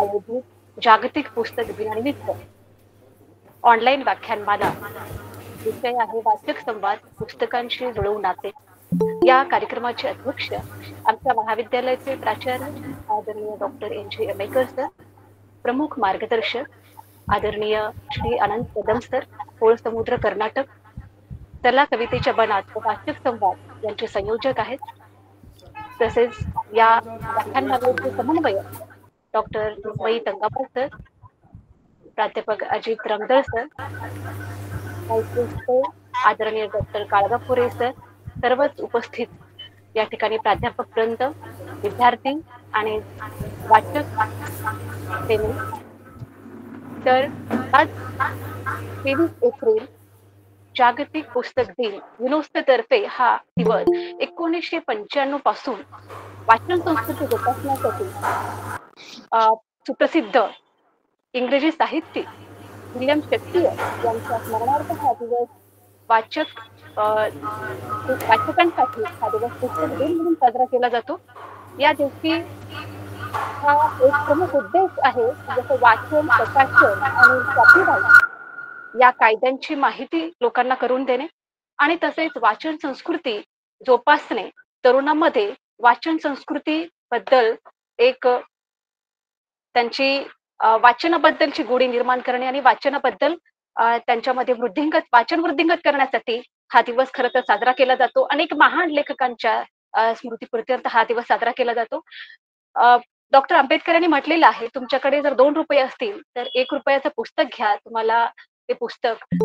आयोजित जागतिक पुस्तक दिनानिमित्त ऑनलाईन व्याख्यानमाला विषय आहे वाचक संवाद पुस्तकांशी जुळवून नाते. या कार्यक्रमाचे अध्यक्ष आमच्या महाविद्यालयाचे प्राचार्य आदरणीय डॉक्टर NG अमेकर सर, प्रमुख मार्गदर्शक आदरणीय श्री अनंत कदम सर, होळसमुद्र कर्नाटक, चला कवितेच्या बनात वाचक संवाद यांचे संयोजक आहेत. तसेच या व्याख्यानमालेचे समन्वयक डॉक्टर मई तंगापूर सर, प्राध्यापक अजित रमदळ सर, आदरणीय डॉक्टर काळगापुरे सर, सर्वच उपस्थित या ठिकाणी प्राध्यापक वृंद, विद्यार्थी आणि वाचक प्रेमी. तर आज 23 एप्रिल जागतिक पुस्तक दिन युनेस्को तर्फे हा दिवस 1995 पासून वाचन संस्कृती जोपासण्यासाठी सुप्रसिद्ध इंग्रजी साहित्यिक विल्यम शेक्सपियर यांच्या स्मरणार्थ हा दिवस वाचकांसाठी हा दिवस पुस्तक दिन म्हणून साजरा केला जातो. या दिवशी हा एक प्रमुख उद्देश आहे, जसं वाचन, प्रकाशन आणि कॉपीराईट या कायद्यांची माहिती लोकांना करून देणे आणि तसेच वाचन संस्कृती जोपासणे, तरुणांमध्ये वाचन संस्कृती बद्दल एक त्यांची वाचनाबद्दलची गोडी निर्माण करणे आणि वाचनाबद्दल त्यांच्यामध्ये वाचन वृद्धिंगत करण्यासाठी हा दिवस खरं तर साजरा केला जातो. अनेक महान लेखकांच्या स्मृतीप्रीत्यर्थ हा दिवस साजरा केला जातो. डॉक्टर आंबेडकर यांनी म्हटलेलं आहे, तुमच्याकडे जर 2 रुपये असतील तर 1 रुपयाचं पुस्तक घ्या, तुम्हाला ते पुस्तक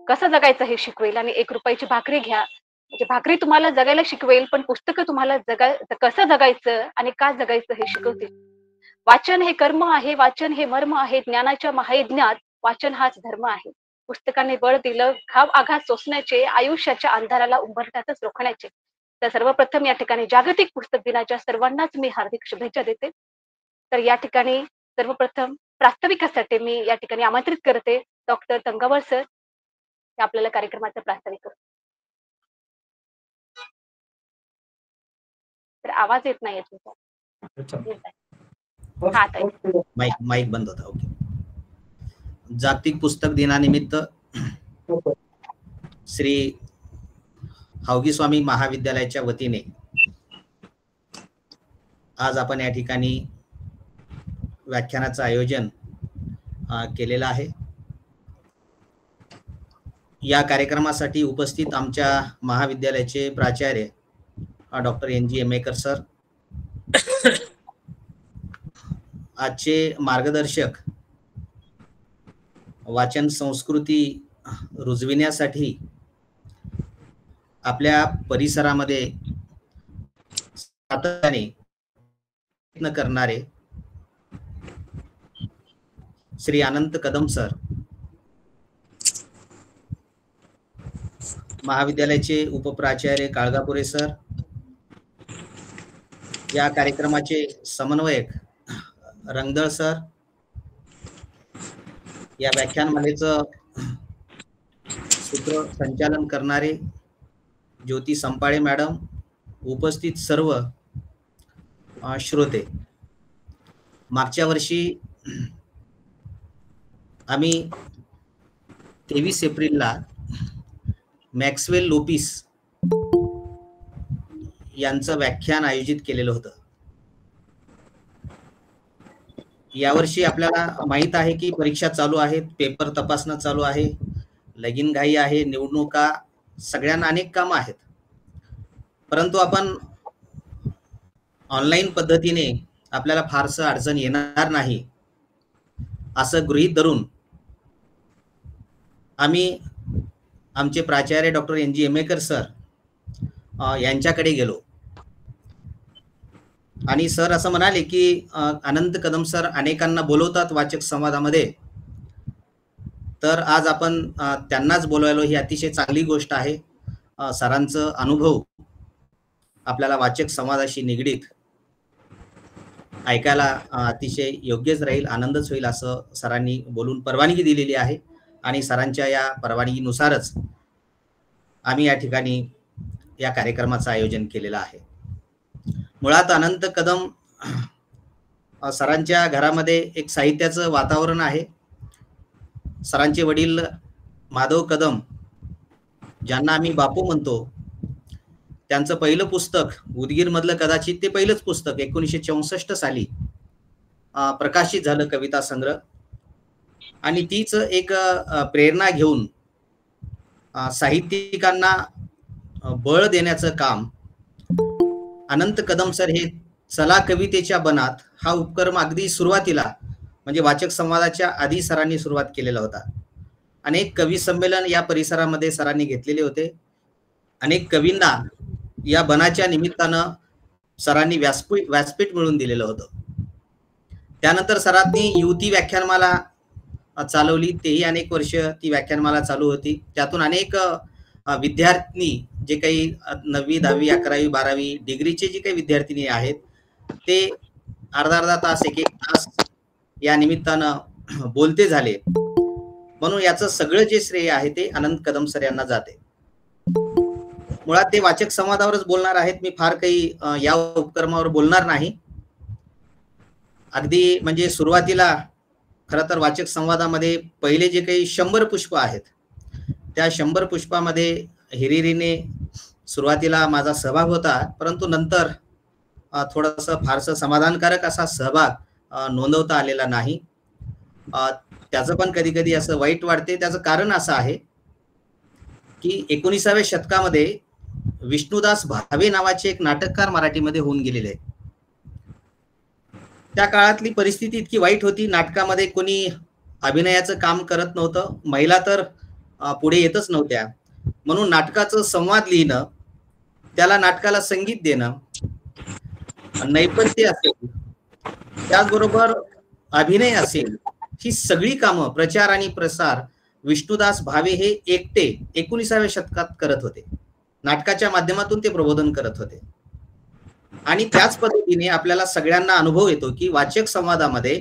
कसं जगायचं हे शिकवेल, आणि 1 रुपयाची भाकरी घ्या, म्हणजे भाकरी तुम्हाला जगायला शिकवेल पण पुस्तकं तुम्हाला कसं जगायचं आणि का जगायचं हे शिकवतील. वाचन हे कर्म आहे, वाचन हे मर्म आहे, ज्ञानाच्या महायज्ञात वाचन हाच धर्म आहे. पुस्तकाने बळ दिलं घाव आघात सोसण्याचे, आयुष्याच्या अंधाराला उंबरठ्यातच रोखण्याचे. तर सर्वप्रथम या ठिकाणी जागतिक पुस्तक दिनाच्या सर्वांनाच मी हार्दिक शुभेच्छा देते. तर या ठिकाणी सर्वप्रथम प्रास्ताविकासाठी मी या ठिकाणी आमंत्रित करते डॉक्टर तंगावर सर, ते आपल्याला कार्यक्रमाचं प्रास्ताविक करतो. तर आवाज येत नाही तुमचा. माईक बंद होता. ओके. जागतिक पुस्तक दिनानिमित्त श्री हावगी स्वामी महाविद्यालयाच्या वतीने आज आपण या ठिकाणी व्याख्यानाचं आयोजन केलेलं आहे. या कार्यक्रमासाठी उपस्थित आमच्या महाविद्यालयाचे प्राचार्य डॉक्टर NG अमेकर सर, आजचे मार्गदर्शक वाचन संस्कृती रुजविण्यासाठी आपल्या परिसरामध्ये सातत्याने प्रयत्न करणारे श्री अनंत कदम सर, महाविद्यालयाचे उपप्राचार्य काळगापुरे सर, या कार्यक्रमाचे समन्वयक रंगदळ सर, या व्याख्यानमालेचं सूत्रसंचालन करणारे ज्योती संपाळे मॅडम, उपस्थित सर्व श्रोते. मागच्या वर्षी आम्ही 23 एप्रिलला मॅक्सवेल लोपिस यांचं व्याख्यान आयोजित केलेलं होतं. यावर्षी आपल्याला माहित आहे की परीक्षा चालू आहेत, पेपर तपासणं चालू आहे, लगीनघाई आहे, निवडणुका, सगळ्यांना अनेक कामं आहेत. परंतु आपण ऑनलाईन पद्धतीने आपल्याला फारसं अडचण येणार नाही असं गृहीत धरून आम्ही आमचे प्राचार्य डॉक्टर NG अमेकर सर यांच्याकडे गेलो आणि सर असं म्हणाले की अनंत कदम सर अनेकांना बोलवतात वाचक संवादामध्ये, तर आज आपण त्यांनाच बोलवायलो, ही अतिशय चांगली गोष्ट आहे. सरांचं अनुभव आपल्याला वाचक संवादाशी निगडीत ऐकायला अतिशय योग्यच राहील, आनंदच होईल असं सरांनी बोलून परवानगी दिलेली आहे आणि सरांच्या या परवानगीनुसारच आम्ही या ठिकाणी या कार्यक्रमाचं आयोजन केलेलं आहे. मुळात अनंत कदम सरांच्या घरामध्ये एक साहित्याचं वातावरण आहे. सरांचे वडील माधव कदम, ज्यांना आम्ही बापू म्हणतो, त्यांचं पहिलं पुस्तक उदगीर मधलं कदाचित ते पहिलंच पुस्तक 1964 साली प्रकाशित झालं, कविता संग्रह. आणि तीच एक प्रेरणा घेऊन साहित्यिकांना बळ देण्याचं काम अनंत कदम सर हे चला कवितेच्या बनात हा उपक्रम अगदी सुरुवातीला म्हणजे वाचक संवादाच्या आधी सरांनी सुरुवात केलेला होता. अनेक कवी संमेलन या परिसरामध्ये सरांनी घेतलेले होते. अनेक कवींना या बनाच्या निमित्तानं सरांनी व्यासपीठ मिळवून दिलेलं होतं. त्यानंतर सरांनी युवती व्याख्यानमाला चालवली, तेही अनेक वर्ष ती व्याख्यानमाला चालू होती. त्यातून अनेक विद्यार्थी जे काही 9वी 10वी 11वी 12वी डिग्रीचे जे काही विद्यार्थिनी आहेत ते अर्धा तास एक तास या निमित्तानं बोलते झाले. म्हणून याचं सगळं जे श्रेय आहे ते अनंत कदम सर यांना जाते. मुळात ते वाचक संवादावरच बोलणार आहेत. मी फार काही या उपक्रमावर बोलणार नाही. अगदी म्हणजे सुरुवातीला खरं तर वाचक संवादामध्ये पहिले जे काही 100 पुष्प आहेत त्या 100 पुष्पामध्ये हिरिरीने सुरुवातीला माझा सहभाग होता, परंतु नंतर थोडंसं फारसं समाधानकारक असा सहभाग नोंदवता आलेला नाही. त्याचं पण कधी कधी असं वाईट वाटते. त्याचं कारण असं आहे की 19व्या शतकामध्ये विष्णुदास भावे नावाचे एक नाटककार मराठीमध्ये होऊन गेलेले आहेत. त्या काळातली परिस्थिती इतकी वाईट होती, नाटकामध्ये कोणी अभिनयाचं काम करत नव्हतं, महिला तर पुढे येतच नव्हत्या. म्हणून नाटकाचं संवाद लिहिणं, त्याला नाटकाला संगीत देणं, नैपथ्य असेल, त्याचबरोबर अभिनय असेल, ही सगळी कामं प्रचार आणि प्रसार विष्णुदास भावे हे एकटे 19व्या शतकात करत होते. नाटकाच्या माध्यमातून ते प्रबोधन करत होते. आणि त्याच पद्धतीने आपल्याला सगळ्यांना अनुभव येतो की वाचक संवादामध्ये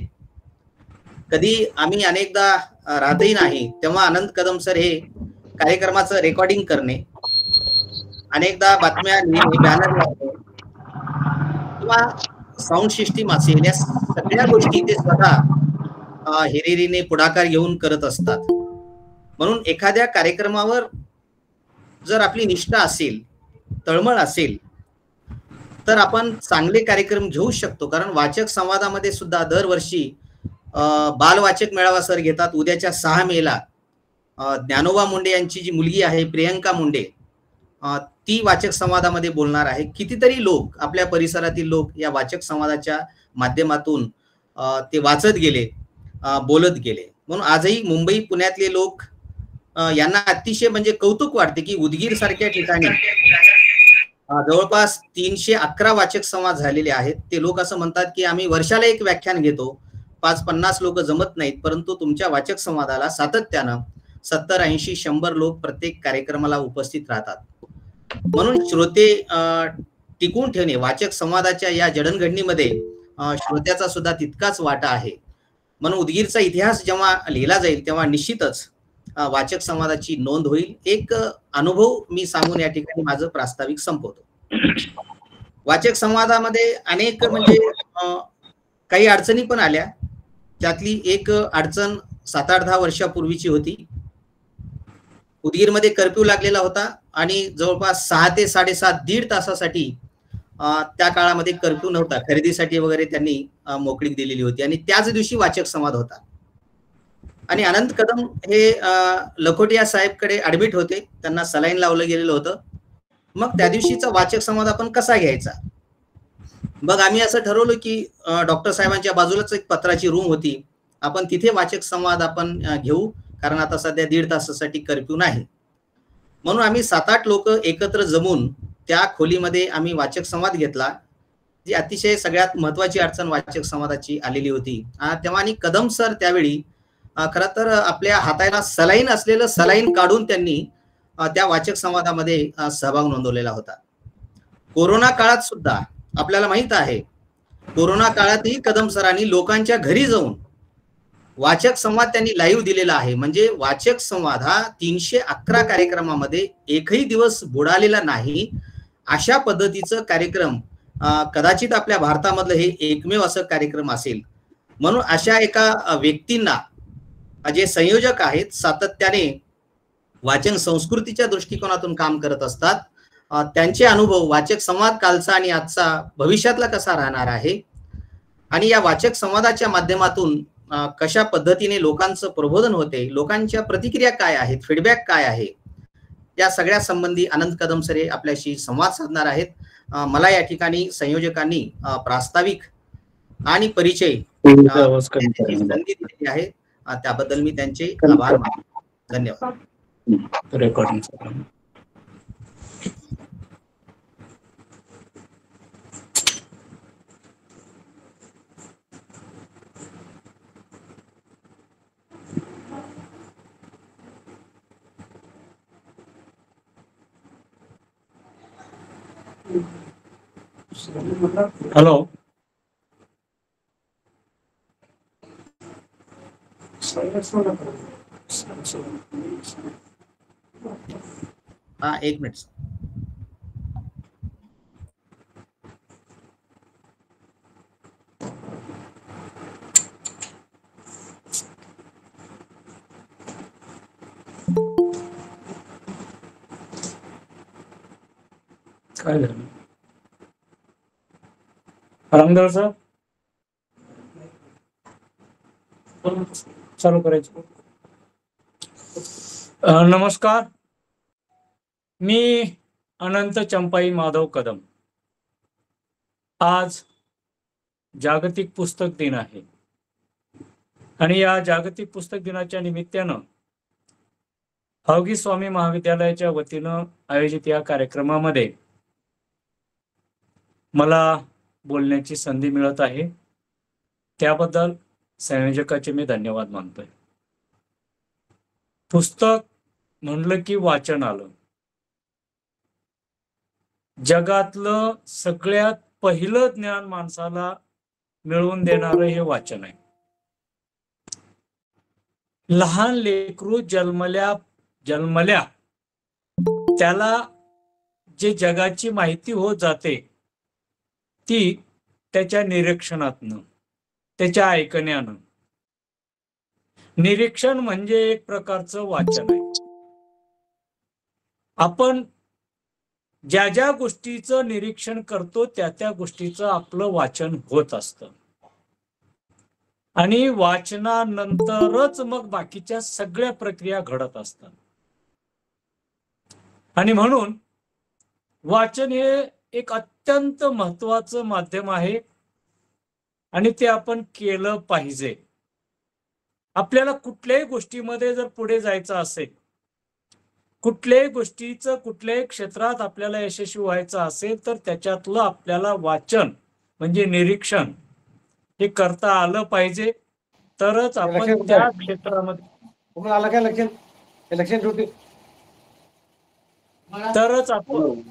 कधी आम्ही अनेकदा राहतही नाही, तेव्हा अनंत कदम सर हे कार्यक्रमाचं रेकॉर्डिंग करणे, अनेकदा बातम्या लिहिणे, बॅनर लावणे किंवा साऊंड सिस्टीम असेल, या सगळ्या गोष्टी ते स्वतः हिरिरीने पुढाकार घेऊन करत असतात. म्हणून एखाद्या कार्यक्रमावर जर आपली निष्ठा असेल, तळमळ असेल, तर आपण चांगले कार्यक्रम घेऊ शकतो. कारण वाचक संवादामध्ये सुद्धा दरवर्षी बालवाचक मेळावा सर घेतात. उद्याच्या 6 मेला ज्ञानोबा मुंडे यांची जी मुलगी आहे प्रियंका मुंडे, ती वाचक संवादामध्ये बोलणार आहे. कितीतरी लोक, आपल्या परिसरातील लोक या वाचक संवादाच्या माध्यमातून ते वाचत गेले, बोलत गेले. म्हणून आजही मुंबई पुण्यातले लोक यांना अतिशय म्हणजे कौतुक वाटते की उदगीर सारख्या ठिकाणी जवळपास 311 वाचक संवाद झालेले आहेत. ते लोक असं म्हणतात की आम्ही वर्षाला एक व्याख्यान घेतो, 550 लोक जमत नाहीत, परंतु तुमच्या वाचक संवादाला सातत्यानं 70, 80, 100 लोक प्रत्येक कार्यक्रमाला उपस्थित राहतात. म्हणून श्रोते टिकून ठेवणे, वाचक संवादाच्या या जडणघडणीमध्ये श्रोत्याचा सुद्धा तितकाच वाटा आहे. म्हणून उदगीरचा इतिहास जेव्हा लिहिला जाईल तेव्हा निश्चितच वाचक संवादाची नोंद होईल. एक अनुभव मी सांगून या ठिकाणी माझं प्रास्ताविक संपवतो. वाचक संवादामध्ये अनेक म्हणजे काही अडचणी पण आल्या. त्यातली एक अडचण 7-8-10 वर्षापूर्वीची होती. उदगीरमध्ये कर्फ्यू लागलेला होता आणि जवळपास 6 ते 7.5 दीड तासासाठी त्या काळामध्ये कर्फ्यू नव्हता. खरेदीसाठी वगैरे त्यांनी मोकळीक दिलेली होती आणि त्याच दिवशी वाचक संवाद होता. आणि अनंत कदम हे लखोटिया साहेबकडे ऍडमिट होते, त्यांना सलाईन लावलं गेलेलं होतं. मग त्या दिवशीचा वाचक संवाद आपण कसा घ्यायचा? मग आम्ही असं ठरवलं की डॉक्टर साहेबांच्या बाजूलाच एक पत्राची रूम होती, आपण तिथे वाचक संवाद आपण घेऊ, कारण आता सध्या 1.5 तासासाठी कर्फ्यू नाही. म्हणून आम्ही 7-8 लोक एकत्र जमून त्या खोलीमध्ये आम्ही वाचक संवाद घेतला. जी अतिशय सगळ्यात महत्वाची अडचण वाचक संवादाची आलेली होती. तेव्हा आणि कदम सर त्यावेळी खरं तर आपल्या हाताला सलाईन असलेलं सलाईन काढून त्यांनी त्या वाचक संवादामध्ये सहभाग नोंदवलेला होता. कोरोना काळात सुद्धा आपल्याला माहित आहे, कोरोना काळातही कदम सरांनी लोकांच्या घरी जाऊन वाचक संवाद त्यांनी लाईव्ह दिलेला आहे. म्हणजे वाचक संवाद हा 311 कार्यक्रमामध्ये एकही दिवस बुडालेला नाही. अशा पद्धतीचं कार्यक्रम कदाचित आपल्या भारतामधलं हे एकमेव असं कार्यक्रम असेल. म्हणून अशा एका व्यक्तींना जे संयोजक आहेत सातत्याने वाचन संस्कृतीच्या दृष्टिकोनातून काम करत असतात, त्यांचे अनुभव वाचक संवाद कालचा आणि आजचा भविष्यातला कसा राहणार आहे आणि या वाचक संवादाच्या माध्यमातून कशा पद्धतीने लोकांचं प्रबोधन होते, लोकांच्या प्रतिक्रिया काय आहेत, फीडबॅक काय आहे, या सगळ्या संबंधी अनंत कदम सर आपल्याशी संवाद साधणार आहेत. मला या ठिकाणी संयोजकांनी प्रास्ताविक आणि परिचय संधी दिली आहे, त्याबद्दल मी त्यांचे आभार मानतो. धन्यवाद. Recording hello. हा, एक मिनिट. काय झालं रामदार साहेब? चालू करायचं. नमस्कार, मी अनंत चंपाई माधव कदम. आज जागतिक पुस्तक दिन आहे आणि या जागतिक पुस्तक दिनाच्या निमित्तानं हवगी स्वामी महाविद्यालयाच्या वतीनं आयोजित या कार्यक्रमामध्ये मला बोलण्याची संधी मिळत आहे. त्याबद्दल संयोजकाचे मी धन्यवाद मानतोय. पुस्तक म्हणलं की वाचन आलं. जगातलं सगळ्यात पहिलं ज्ञान माणसाला मिळवून देणारं हे वाचन आहे. लहान लेकरू जन्मल्या त्याला जे जगाची माहिती होत जाते ती त्याच्या निरीक्षणातनं, त्याच्या ऐकण्यानं. निरीक्षण म्हणजे एक प्रकारचं वाचन आहे. आपण ज्या ज्या गोष्टीचं निरीक्षण करतो त्या त्या गोष्टीचं आपलं वाचन होत असतं आणि वाचनानंतरच मग बाकीच्या सगळ्या प्रक्रिया घडत असतात. आणि म्हणून वाचन हे एक अत्यंत महत्वाचं माध्यम आहे आणि ते आपण केलं पाहिजे. आपल्याला कुठल्याही गोष्टीमध्ये जर पुढे जायचं असेल, कुठल्याही गोष्टीचं कुठल्याही क्षेत्रात आपल्याला यशस्वी व्हायचं असेल तर त्याच्यातलं आपल्याला वाचन म्हणजे निरीक्षण हे करता आलं पाहिजे. तरच आपण त्या क्षेत्रामध्ये तरच आपण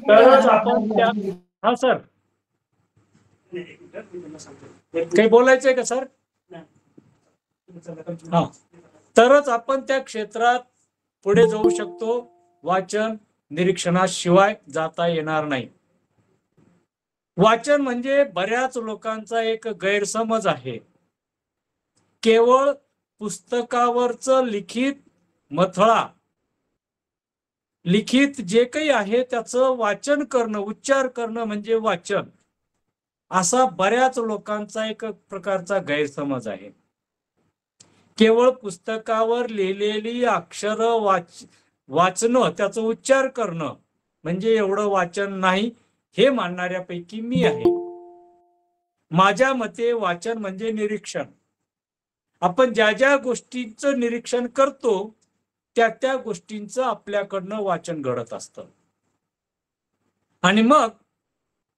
तरच आपण त्या हा सर काही बोलायचंय का सर? हा, तरच आपण त्या क्षेत्रात पुढे जाऊ शकतो. वाचन निरीक्षणाशिवाय जाता येणार नाही. वाचन म्हणजे बऱ्याच लोकांचा एक गैरसमज आहे. केवळ पुस्तकावरचं लिखित जे काही आहे त्याचं वाचन करणं, उच्चार करणं म्हणजे वाचन, असा बऱ्याच लोकांचा एक प्रकारचा गैरसमज आहे. केवळ पुस्तकावर लिहिलेली अक्षरं वाचणं, त्याचा उच्चार करणं म्हणजे एवढं वाचन नाही, हे मानणाऱ्यापैकी मी आहे. माझ्या मते वाचन म्हणजे निरीक्षण. आपण ज्या ज्या गोष्टींचं निरीक्षण करतो त्या त्या गोष्टींचं आपल्याकडनं वाचन घडत असतं. आणि मग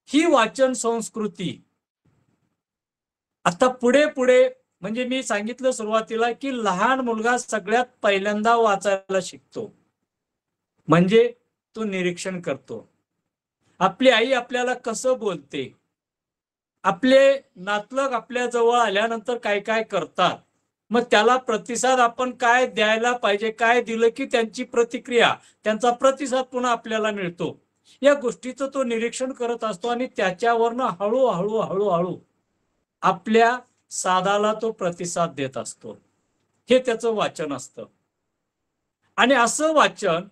ही वाचन संस्कृती आता पुढे म्हणजे मी सांगितलं सुरुवातीला की लहान मुलगा सगळ्यात पहिल्यांदा वाचायला शिकतो म्हणजे तो निरीक्षण करतो. आपली आई आपल्याला कसं बोलते, आपले नातलग आपल्या जवळ आल्यानंतर काय काय करतात, मग त्याला प्रतिसाद आपण काय द्यायला पाहिजे, काय दिलं की त्यांची प्रतिक्रिया, त्यांचा प्रतिसाद पुन्हा आपल्याला मिळतो, या गोष्टीचं तो निरीक्षण करत असतो आणि त्याच्यावरनं हळूहळू हळूहळू आपल्या सादाला तो प्रतिसाद देत असतो. हे त्याचं वाचन असतं. आणि असं वाचन,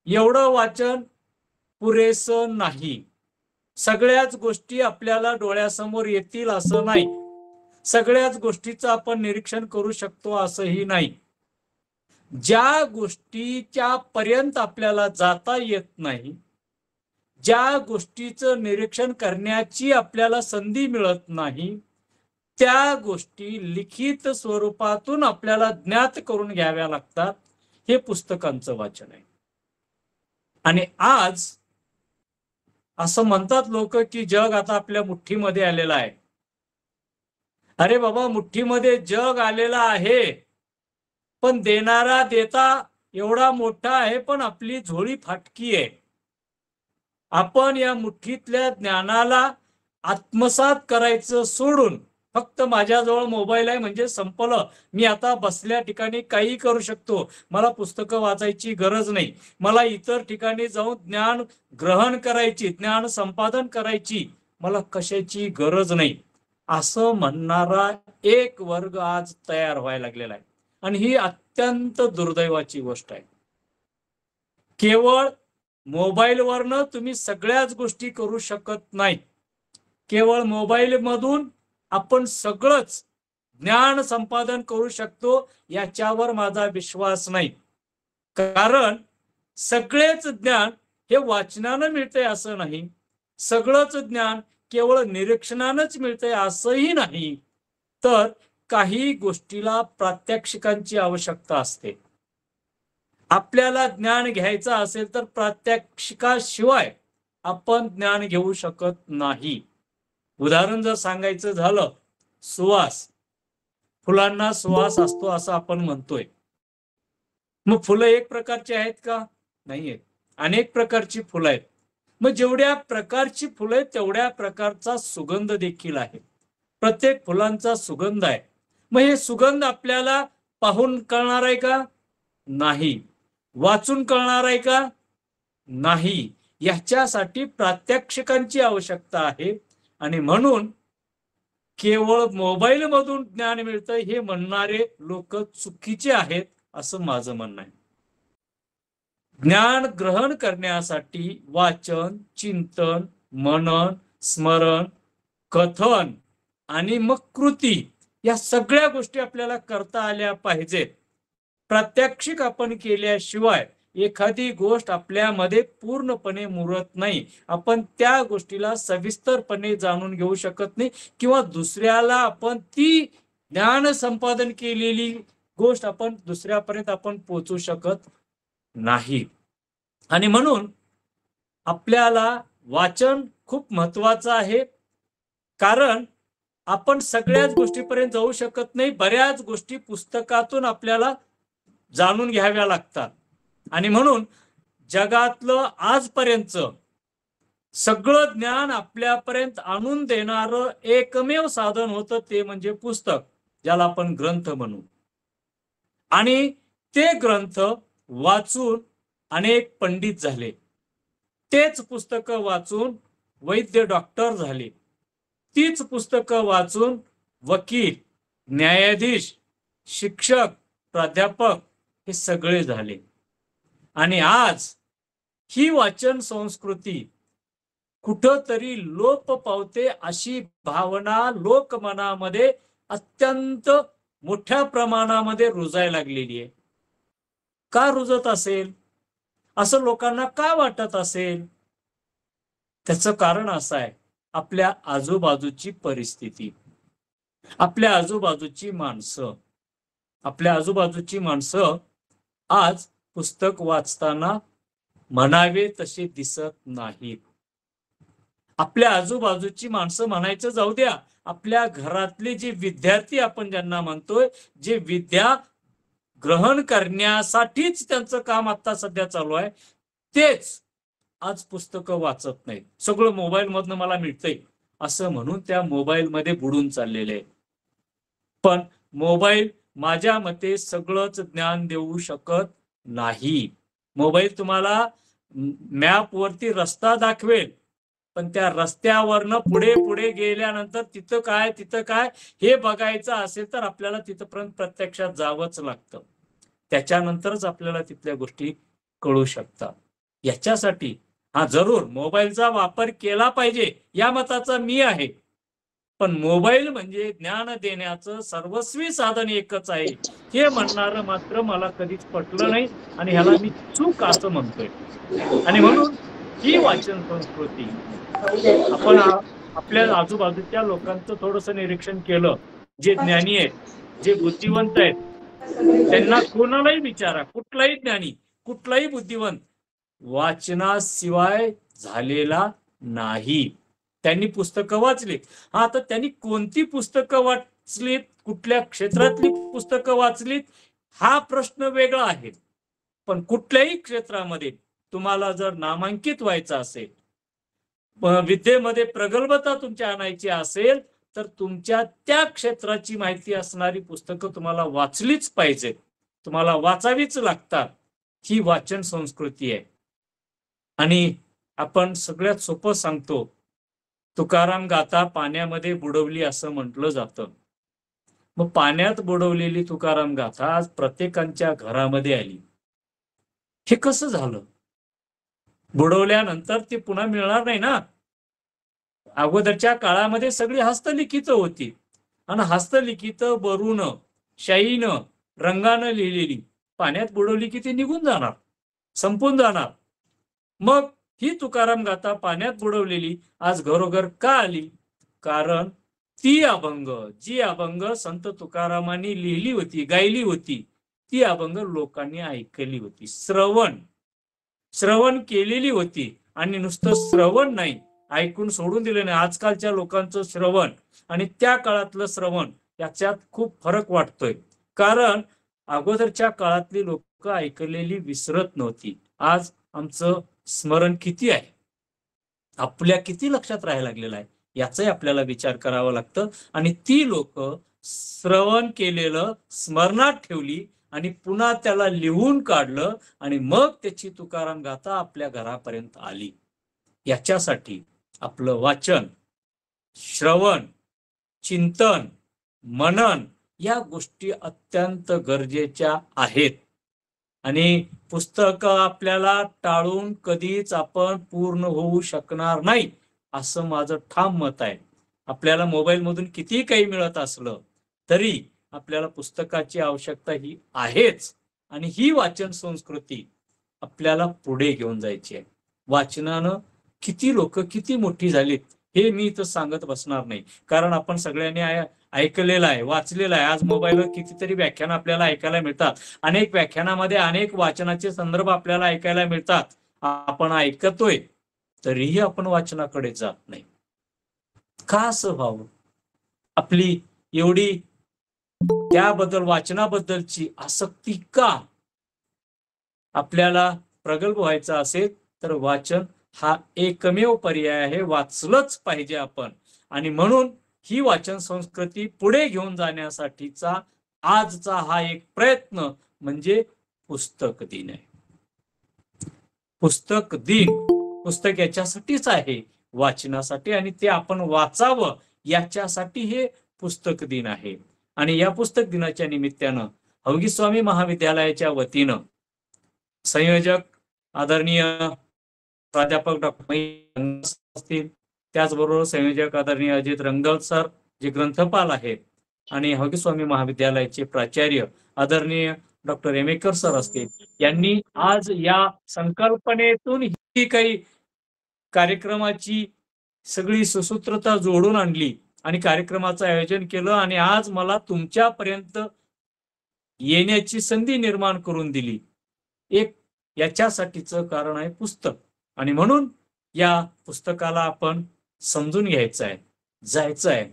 एवढं वाचन पुरेसं नाही. सगळ्याच गोष्टी आपल्याला डोळ्यासमोर येतील असं नाही. सगळ्याच गोष्टीचं आपण निरीक्षण करू शकतो असंही नाही. ज्या गोष्टीच्या पर्यंत आपल्याला जाता येत नाही, ज्या गोष्टीचं निरीक्षण करण्याची आपल्याला संधी मिळत नाही, त्या गोष्टी लिखित स्वरूपातून आपल्याला ज्ञात करून घ्याव्या लागतात. हे पुस्तकांचं वाचन आहे. आणि आज असं म्हणतात लोक की जग आता आपल्या मुठ्ठीमध्ये आलेलं आहे. अरे बाबा, मुठ्ठीमध्ये जग आलेलं आहे, पण देणारा देता एवढा मोठा आहे, पण आपली झोळी फाटकी आहे. आपण या मुठ्ठीतल्या ज्ञानाला आत्मसात करायचं सोडून फक्त माझ्याजवळ मोबाईल आहे म्हणजे संपलं, मी आता बसल्या ठिकाणी काही करू शकतो, मला पुस्तकं वाचायची गरज नाही, मला इतर ठिकाणी जाऊन ज्ञान ग्रहण करायची, ज्ञान संपादन करायची मला कशाची गरज नाही, असं म्हणणारा एक वर्ग आज तयार व्हायला लागलेला आहे. आणि ही अत्यंत दुर्दैवाची गोष्ट आहे. केवळ मोबाईलवरनं तुम्ही सगळ्याच गोष्टी करू शकत नाही. केवळ मोबाईल मधून आपण सगळंच ज्ञान संपादन करू शकतो याच्यावर माझा विश्वास नाही. कारण सगळेच ज्ञान हे वाचनानं मिळतंय असं नाही, सगळंच ज्ञान केवळ निरीक्षणानंच मिळतंय असंही नाही, तर काही गोष्टीला प्रात्यक्षिकांची आवश्यकता असते. आपल्याला ज्ञान घ्यायचं असेल तर प्रात्यक्षिकाशिवाय आपण ज्ञान घेऊ शकत नाही. उदाहरण जर सांगायचं झालं, सुवास, फुलांना सुवास असतो असं आपण म्हणतोय. मग फुलं एक प्रकारची आहेत का? नाही आहेत, अनेक प्रकारची फुलं आहेत. मग जेवढ्या प्रकारची फुलं आहेत तेवढ्या प्रकारचा सुगंध देखील आहे. प्रत्येक फुलांचा सुगंध आहे. मग हे सुगंध आपल्याला पाहून कळणार आहे का? नाही. वाचून कळणार आहे का? नाही. याच्यासाठी प्रात्यक्षिकांची आवश्यकता आहे. आणि म्हणून केवळ मोबाईल मधून ज्ञान मिळतं हे म्हणणारे लोक चुकीचे आहेत असं माझं म्हणणं आहे. ज्ञान ग्रहण करण्यासाठी वाचन, चिंतन, मनन, स्मरण, कथन आणि मग कृती या सगळ्या गोष्टी आपल्याला करता आल्या पाहिजेत. प्रात्यक्षिक आपण केल्याशिवाय एखादी गोष्ट आपल्यामध्ये पूर्णपणे मुरत नाही. आपण त्या गोष्टीला सविस्तरपणे जाणून घेऊ शकत नाही किंवा दुसऱ्याला आपण ती ज्ञान संपादन केलेली गोष्ट आपण दुसऱ्यापर्यंत आपण पोहोचू शकत नाही. आणि म्हणून आपल्याला वाचन खूप महत्वाचं आहे. कारण आपण सगळ्याच गोष्टीपर्यंत जाऊ शकत नाही. बऱ्याच गोष्टी पुस्तकातून आपल्याला जाणून घ्याव्या लागतात. आणि म्हणून जगातलं आजपर्यंत सगळं ज्ञान आपल्यापर्यंत आणून देणारं एकमेव साधन होतं ते म्हणजे पुस्तक, ज्याला आपण ग्रंथ म्हणू. आणि ते ग्रंथ वाचून अनेक पंडित झाले, तेच पुस्तकं वाचून वैद्य डॉक्टर झाले, तीच पुस्तकं वाचून वकील, न्यायाधीश, शिक्षक, प्राध्यापक हे सगळे झाले. आणि आज ही वाचन संस्कृती कुठंतरी लोप पावते अशी भावना लोकमनामध्ये अत्यंत मोठ्या प्रमाणामध्ये रुजायला लागलेली आहे. का रुजत असेल? असं लोकांना का वाटत असेल? त्याचं कारण असं आहे, आपल्या आजूबाजूची परिस्थिती, आपल्या आजूबाजूची माणसं. आपल्या आजूबाजूची माणसं आज पुस्तक वाचताना म्हणावे तसे दिसत नाहीत. आपल्या आजूबाजूची माणसं म्हणायचं जाऊ द्या, आपल्या घरातले जे विद्यार्थी आपण ज्यांना म्हणतोय, जे विद्या ग्रहण करण्यासाठीच त्यांचं काम आता सध्या चालू आहे, तेच आज पुस्तकं वाचत नाहीत. सगळं मोबाईल मधनं मला मिळतंय असं म्हणून त्या मोबाईल मध्ये बुडून चाललेले. पण मोबाईल माझ्या मते सगळंच ज्ञान देऊ शकत नाही. मोबाईल तुम्हाला मॅपवरती रस्ता दाखवेल, पण त्या रस्त्यावरनं पुढे पुढे गेल्यानंतर तिथं काय हे बघायचं असेल तर आपल्याला तिथपर्यंत प्रत्यक्षात जावंच लागतं. त्याच्यानंतरच आपल्याला तिथल्या गोष्टी कळू शकतात. याच्यासाठी जरूर मोबाईलचा वापर केला पाहिजे या मताचा मी आहे, पण मोबाईल म्हणजे ज्ञान देण्याचं सर्वस्वी साधन एकच आहे हे म्हणणारं मात्र मला कधीच पटलं नाही आणि ह्याला मी चूक असं म्हणतोय. आणि म्हणून ही वाचन संस्कृती आपण आपल्या आजूबाजूच्या लोकांचं थोडस निरीक्षण केलं, जे ज्ञानी आहेत, जे बुद्धिवंत आहेत, त्यांना कोणालाही विचारा, कुठलाही ज्ञानी, कुठलाही बुद्धिवंत वाचनाशिवाय झालेला नाही. त्यांनी पुस्तकं वाचली. तर त्यांनी कोणती पुस्तकं वाचलीत, कुठल्या क्षेत्रातली पुस्तकं वाचलीत हा प्रश्न वेगळा आहे. पण कुठल्याही क्षेत्रामध्ये तुम्हाला जर नामांकित व्हायचं असेल, विद्येमध्ये प्रगल्भता तुमच्या आणायची असेल, तर तुमच्या त्या क्षेत्राची माहिती असणारी पुस्तकं तुम्हाला वाचलीच पाहिजेत, तुम्हाला वाचावीच लागतात. ही वाचन संस्कृती आहे. आणि आपण सगळ्यात सोपं सांगतो, तुकाराम गाथा पाण्यामध्ये बुडवली असं म्हटलं जातं. मग पाण्यात बुडवलेली तुकाराम गाथा आज प्रत्येकाच्या घरामध्ये आली. हे कसं झालं? बुडवल्यानंतर ती पुन्हा मिळणार नाही ना. अगोदरच्या काळामध्ये सगळी हस्तलिखित होती आणि हस्तलिखित बरून शाईनं रंगानं लिहिलेली पाण्यात बुडवली की ती निघून जाणार, संपून जाणार. मग ही तुकाराम गाथा पाण्यात बुडवलेली आज घरोघर का आली? कारण ती अभंग, जी अभंग संत तुकारामांनी लिहिली होती, गायली होती, ती अभंग लोकांनी ऐकली होती, श्रवण केलेली होती. आणि नुसतं श्रवण नाही, ऐकून सोडून दिलं नाही. आजकालच्या लोकांचं श्रवण आणि त्या काळातलं श्रवण याच्यात खूप फरक वाटतोय. कारण अगोदरच्या काळातली लोक ऐकलेली विसरत नव्हती. आज आमचं स्मरण किती आहे, आपल्या किती लक्षात राहायला लागलेलं आहे याचाही आपल्याला विचार करावा लागतं. आणि ती लोक श्रवण केलेलं स्मरणात ठेवली आणि पुन्हा त्याला लिहून काढलं आणि मग त्याची तुकाराम गाथा आपल्या घरापर्यंत आली. याच्यासाठी आपलं वाचन, श्रवण, चिंतन, मनन या गोष्टी अत्यंत गरजेच्या आहेत. आणि पुस्तकं आपल्याला टाळून कधीच आपण पूर्ण होऊ शकणार नाही असं माझं ठाम मत आहे. आपल्याला मोबाईल मधून किती काही मिळत असलं तरी आपल्याला पुस्तकाची आवश्यकता ही आहेच. आणि ही वाचन संस्कृती आपल्याला पुढे घेऊन जायची आहे. वाचनानं किती लोक किती मोठी झालीत हे मी इथं सांगत बसणार नाही, कारण आपण सगळ्यांनी ऐकलेलं आहे, वाचलेलं आहे. आज मोबाईलवर कितीतरी व्याख्यान आपल्याला ऐकायला मिळतात. अनेक व्याख्यानामध्ये अनेक वाचनाचे संदर्भ आपल्याला ऐकायला मिळतात. आपण ऐकतोय तरीही आपण वाचनाकडे जात नाही. का असं व्हावं? आपली एवढी त्याबद्दल, वाचनाबद्दलची आसक्ती का? आपल्याला प्रगल्भ व्हायचं असेल तर वाचन हा एकमेव पर्याय आहे. वाचलंच पाहिजे आपण. आणि म्हणून ही वाचन संस्कृती पुढे घेऊन जाण्यासाठीचा आजचा हा एक प्रयत्न म्हणजे पुस्तक दिन आहे. पुस्तक दिन, पुस्तक याच्यासाठीच आहे, वाचनासाठी, आणि ते आपण वाचावं याच्यासाठी हे पुस्तक दिन आहे. आणि या पुस्तक दिनाच्या निमित्तानं हवगी स्वामी महाविद्यालयाच्या वतीनं संयोजक आदरणीय प्राध्यापक डॉक्टर असतील, त्याचबरोबर संयोजक आदरणीय अजित रंगल सर जे ग्रंथपाल आहेत, आणि हवगी स्वामी महाविद्यालयाचे प्राचार्य आदरणीय डॉक्टर एमेकर सर असतील, यांनी आज या संकल्पनेतून ही काही कार्यक्रमाची सगळी सुसूत्रता जोडून आणली आणि कार्यक्रमाचं आयोजन केलं. आणि आज मला तुमच्यापर्यंत येण्याची संधी निर्माण करून दिली. एक याच्यासाठीचं कारण आहे पुस्तक. आणि म्हणून या पुस्तकाला आपण समजून घ्यायचं आहे, जायचं आहे.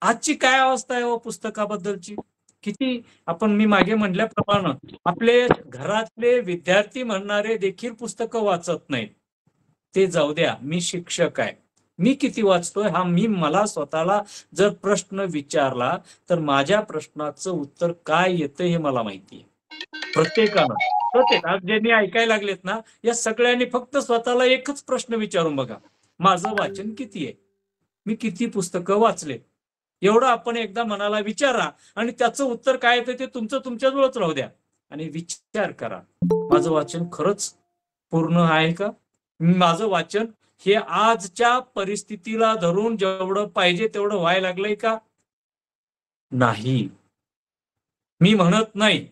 आजची काय अवस्था आहे पुस्तकाबद्दलची? किती आपण, मी मागे म्हटल्याप्रमाणे आपले घरातले विद्यार्थी म्हणणारे देखील पुस्तकं वाचत नाहीत. ते जाऊ द्या, मी शिक्षक आहे, मी किती वाचतोय हा मी मला स्वतःला जर प्रश्न विचारला तर माझ्या प्रश्नाचं उत्तर काय येतं हे मला माहिती आहे. प्रत्येक आज ज्यांनी ऐकायला लागलेत ना, या सगळ्यांनी फक्त स्वतःला एकच प्रश्न विचारून बघा, माझं वाचन किती आहे, मी किती पुस्तकं वाचले. एवढं आपण एकदा मनाला विचारा आणि त्याचं उत्तर काय येतं ते तुमचं तुमच्याजवळच राहू द्या आणि विचार करा, माझं वाचन खरंच पूर्ण आहे का? माझं वाचन हे आजच्या परिस्थितीला धरून जेवढं पाहिजे तेवढं व्हायला लागलंय का? नाही. मी म्हणत नाही,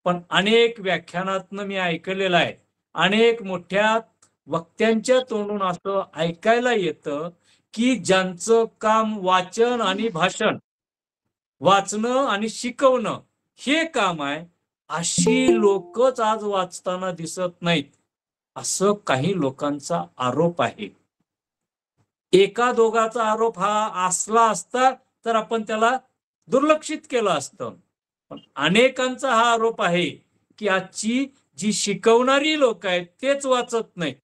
पण अनेक व्याख्यानातनं मी ऐकलेलं आहे, अनेक मोठ्या वक्त्यांच्या तोंडून असं ऐकायला येतं की ज्यांचं काम वाचन आणि भाषण, वाचणं आणि शिकवणं हे काम आहे, अशी लोकच आज वाचताना दिसत नाहीत, असं काही लोकांचा आरोप आहे. एका दोघाचा आरोप हा असला असता तर आपण त्याला दुर्लक्षित केलं असतं, पण अनेकांचा हा आरोप आहे की आजची जी शिकवणारी लोक आहेत तेच वाचत नाहीत.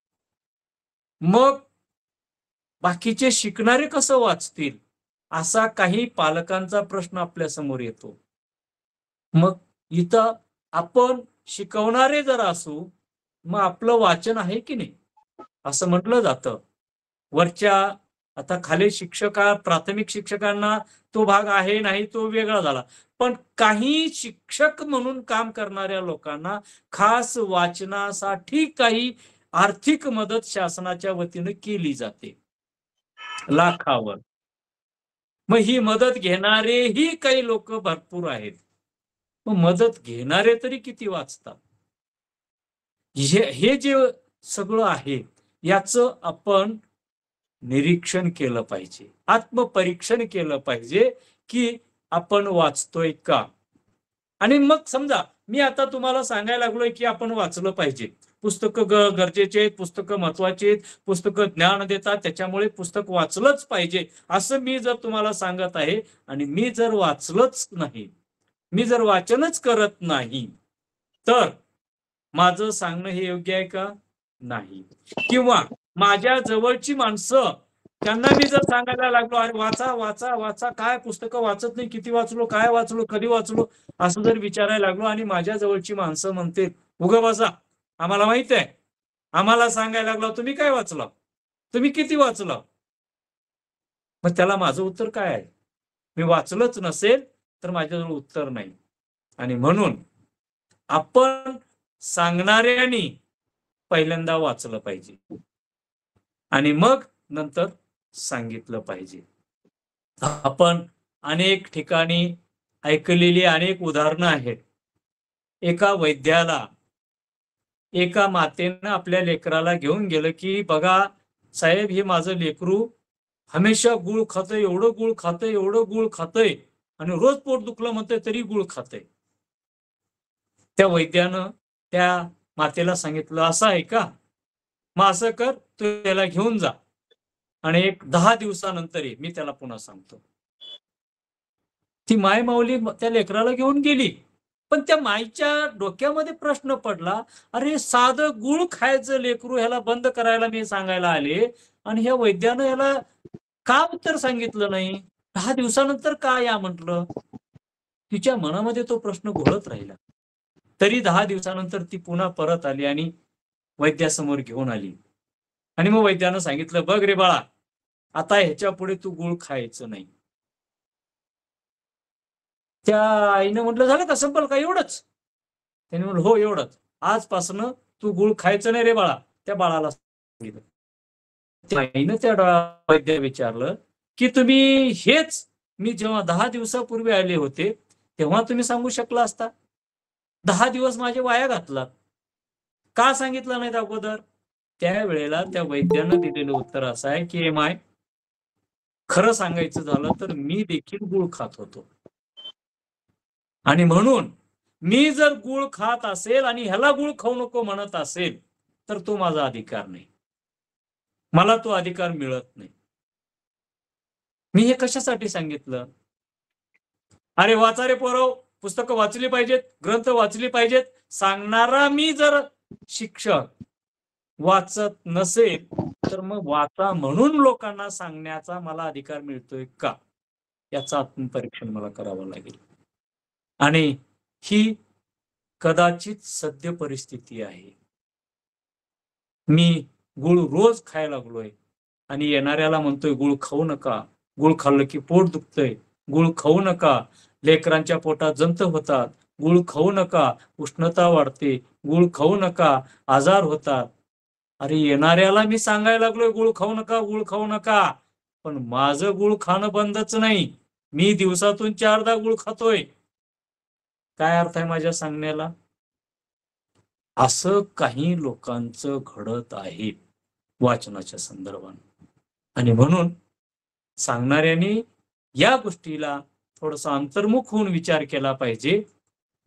मग बाकीचे शिकणारे कसं वाचतील, असा काही पालकांचा प्रश्न आपल्या समोर येतो. मग इथं आपण शिकवणारे जर असू, मग आपलं वाचन आहे की नाही असं म्हटलं जातं. वरच्या आता खाली शिक्षका प्राथमिक शिक्षकांना तो भाग आहे नाही तो वेगळा झाला, पण काही शिक्षक म्हणून काम करणाऱ्या लोकांना खास वाचनासाठी काही आर्थिक मदत शासनाच्या वतीनं केली जाते लाखावर. मग ही मदत घेणारेही काही लोक भरपूर आहेत. मग मदत घेणारे तरी किती वाचतात? हे जे सगळं आहे याचं आपण निरीक्षण केलं पाहिजे, आत्मपरीक्षण केलं पाहिजे की आपण वाचतोय का. आणि मग समजा मी आता तुम्हाला सांगायला लागलोय की आपण वाचलं पाहिजे, पुस्तकं गरजेचे आहेत, पुस्तकं महत्वाचे आहेत, पुस्तकं ज्ञान देतात, त्याच्यामुळे पुस्तक वाचलंच पाहिजे असं मी जर तुम्हाला सांगत आहे आणि मी जर वाचलंच नाही, मी जर वाचनच करत नाही, तर माझं सांगणं हे योग्य आहे का? नाही. किंवा माझ्या जवळची माणसं त्यांना मी जर सांगायला लागलो अरे वाचा वाचा वाचा, काय पुस्तकं वाचत नाही, किती वाचलो, काय वाचलो, कधी वाचलो असं जर विचारायला लागलो आणि माझ्या जवळची माणसं म्हणते उगं बसा, आम्हाला माहित आहे, आम्हाला सांगायला लागलो तुम्ही काय वाचलं, तुम्ही किती वाचलं, मग त्याला माझं उत्तर काय आहे? मी वाचलंच नसेल तर माझ्याजवळ उत्तर नाही. आणि म्हणून आपण सांगणाऱ्यांनी पहिल्यांदा वाचलं पाहिजे आणि मग नंतर सांगितलं पाहिजे. आपण अनेक ठिकाणी ऐकलेली अनेक उदाहरणं आहेत. एका वैद्याला एका मातेनं आपल्या लेकराला घेऊन गेलं की बघा साहेब, हे माझं लेकरू हमेशा गुळ खातंय, एवढं गुळ खातंय, एवढं गुळ खातंय आणि रोज पोट दुखलं म्हणतंय तरी गुळ खातंय. त्या वैद्यानं त्या मातेला सांगितलं असं आहे का, मग असं कर, तू त्याला घेऊन जा आणि 10 दिवसानंतर ये, मी त्याला पुन्हा सांगतो. ती माय माऊली त्या लेकराला घेऊन गेली, पण त्या माईच्या डोक्यामध्ये प्रश्न पडला, अरे साधं गुळ खायचं लेकरू, ह्याला बंद करायला मी सांगायला आले आणि ह्या वैद्यानं ह्याला का उत्तर सांगितलं नाही, 10 दिवसानंतर का या म्हटलं. तिच्या मनामध्ये तो प्रश्न घोळत राहिला. तरी 10 दिवसानंतर ती पुन्हा परत आली आणि वैद्यासमोर घेऊन आली आणि मग वैद्यानं सांगितलं, बघ रे बाळा, आता ह्याच्या पुढे तू गुळ खायचं नाही. त्या आईनं म्हटलं झालं का, संपल का, एवढंच? त्याने म्हटलं हो एवढंच, आजपासून तू गुळ खायचं नाही रे बाळा. त्या बाळाला सांगितलं. त्या आईनं त्या वैद्य विचारलं की तुम्ही हेच मी जेव्हा 10 दिवसापूर्वी आले होते तेव्हा तुम्ही सांगू शकला असता, 10 दिवस माझे वाया घातलात, का सांगितलं नाही अगोदर? त्यावेळेला त्या वैद्यानं दिलेलं उत्तर असं आहे की माय, खरं सांगायचं झालं तर मी देखील गुळ खात होतो आणि म्हणून मी जर गुळ खात असेल आणि ह्याला गुळ खाऊ नको म्हणत असेल तर तो माझा अधिकार नाही, मला तो अधिकार मिळत नाही. मी हे कशासाठी सांगितलं? अरे वाचा रे पोरं, पुस्तकं वाचली पाहिजेत, ग्रंथ वाचली पाहिजेत सांगणारा मी जर शिक्षक वाचत नसेल तर मग वाचा म्हणून लोकांना सांगण्याचा मला अधिकार मिळतोय का, याचं आत्मपरीक्षण मला करावं लागेल. आणि ही कदाचित सद्य परिस्थिती आहे. मी गुळ रोज खायला लागलोय आणि येणाऱ्याला म्हणतोय गुळ खाऊ नका, गुळ खाल्लं की पोट दुखतंय, गुळ खाऊ नका, लेकरांच्या पोटात जंत होतात, गुळ खाऊ नका, उष्णता वाढते, गुळ खाऊ नका, आजार होतात. अरे येणाऱ्याला मी सांगायला लागलोय गुळ खाऊ नका, गुळ खाऊ नका, पण माझं गुळ खाणं बंदच नाही. मी दिवसातून 4दा गुळ खातोय. काय अर्थ आहे माझ्या सांगण्याला? असं काही लोकांचं घडत आहे वाचनाच्या संदर्भात. आणि म्हणून सांगणाऱ्यांनी या गोष्टीला थोडासा अंतर्मुख होऊन विचार केला पाहिजे.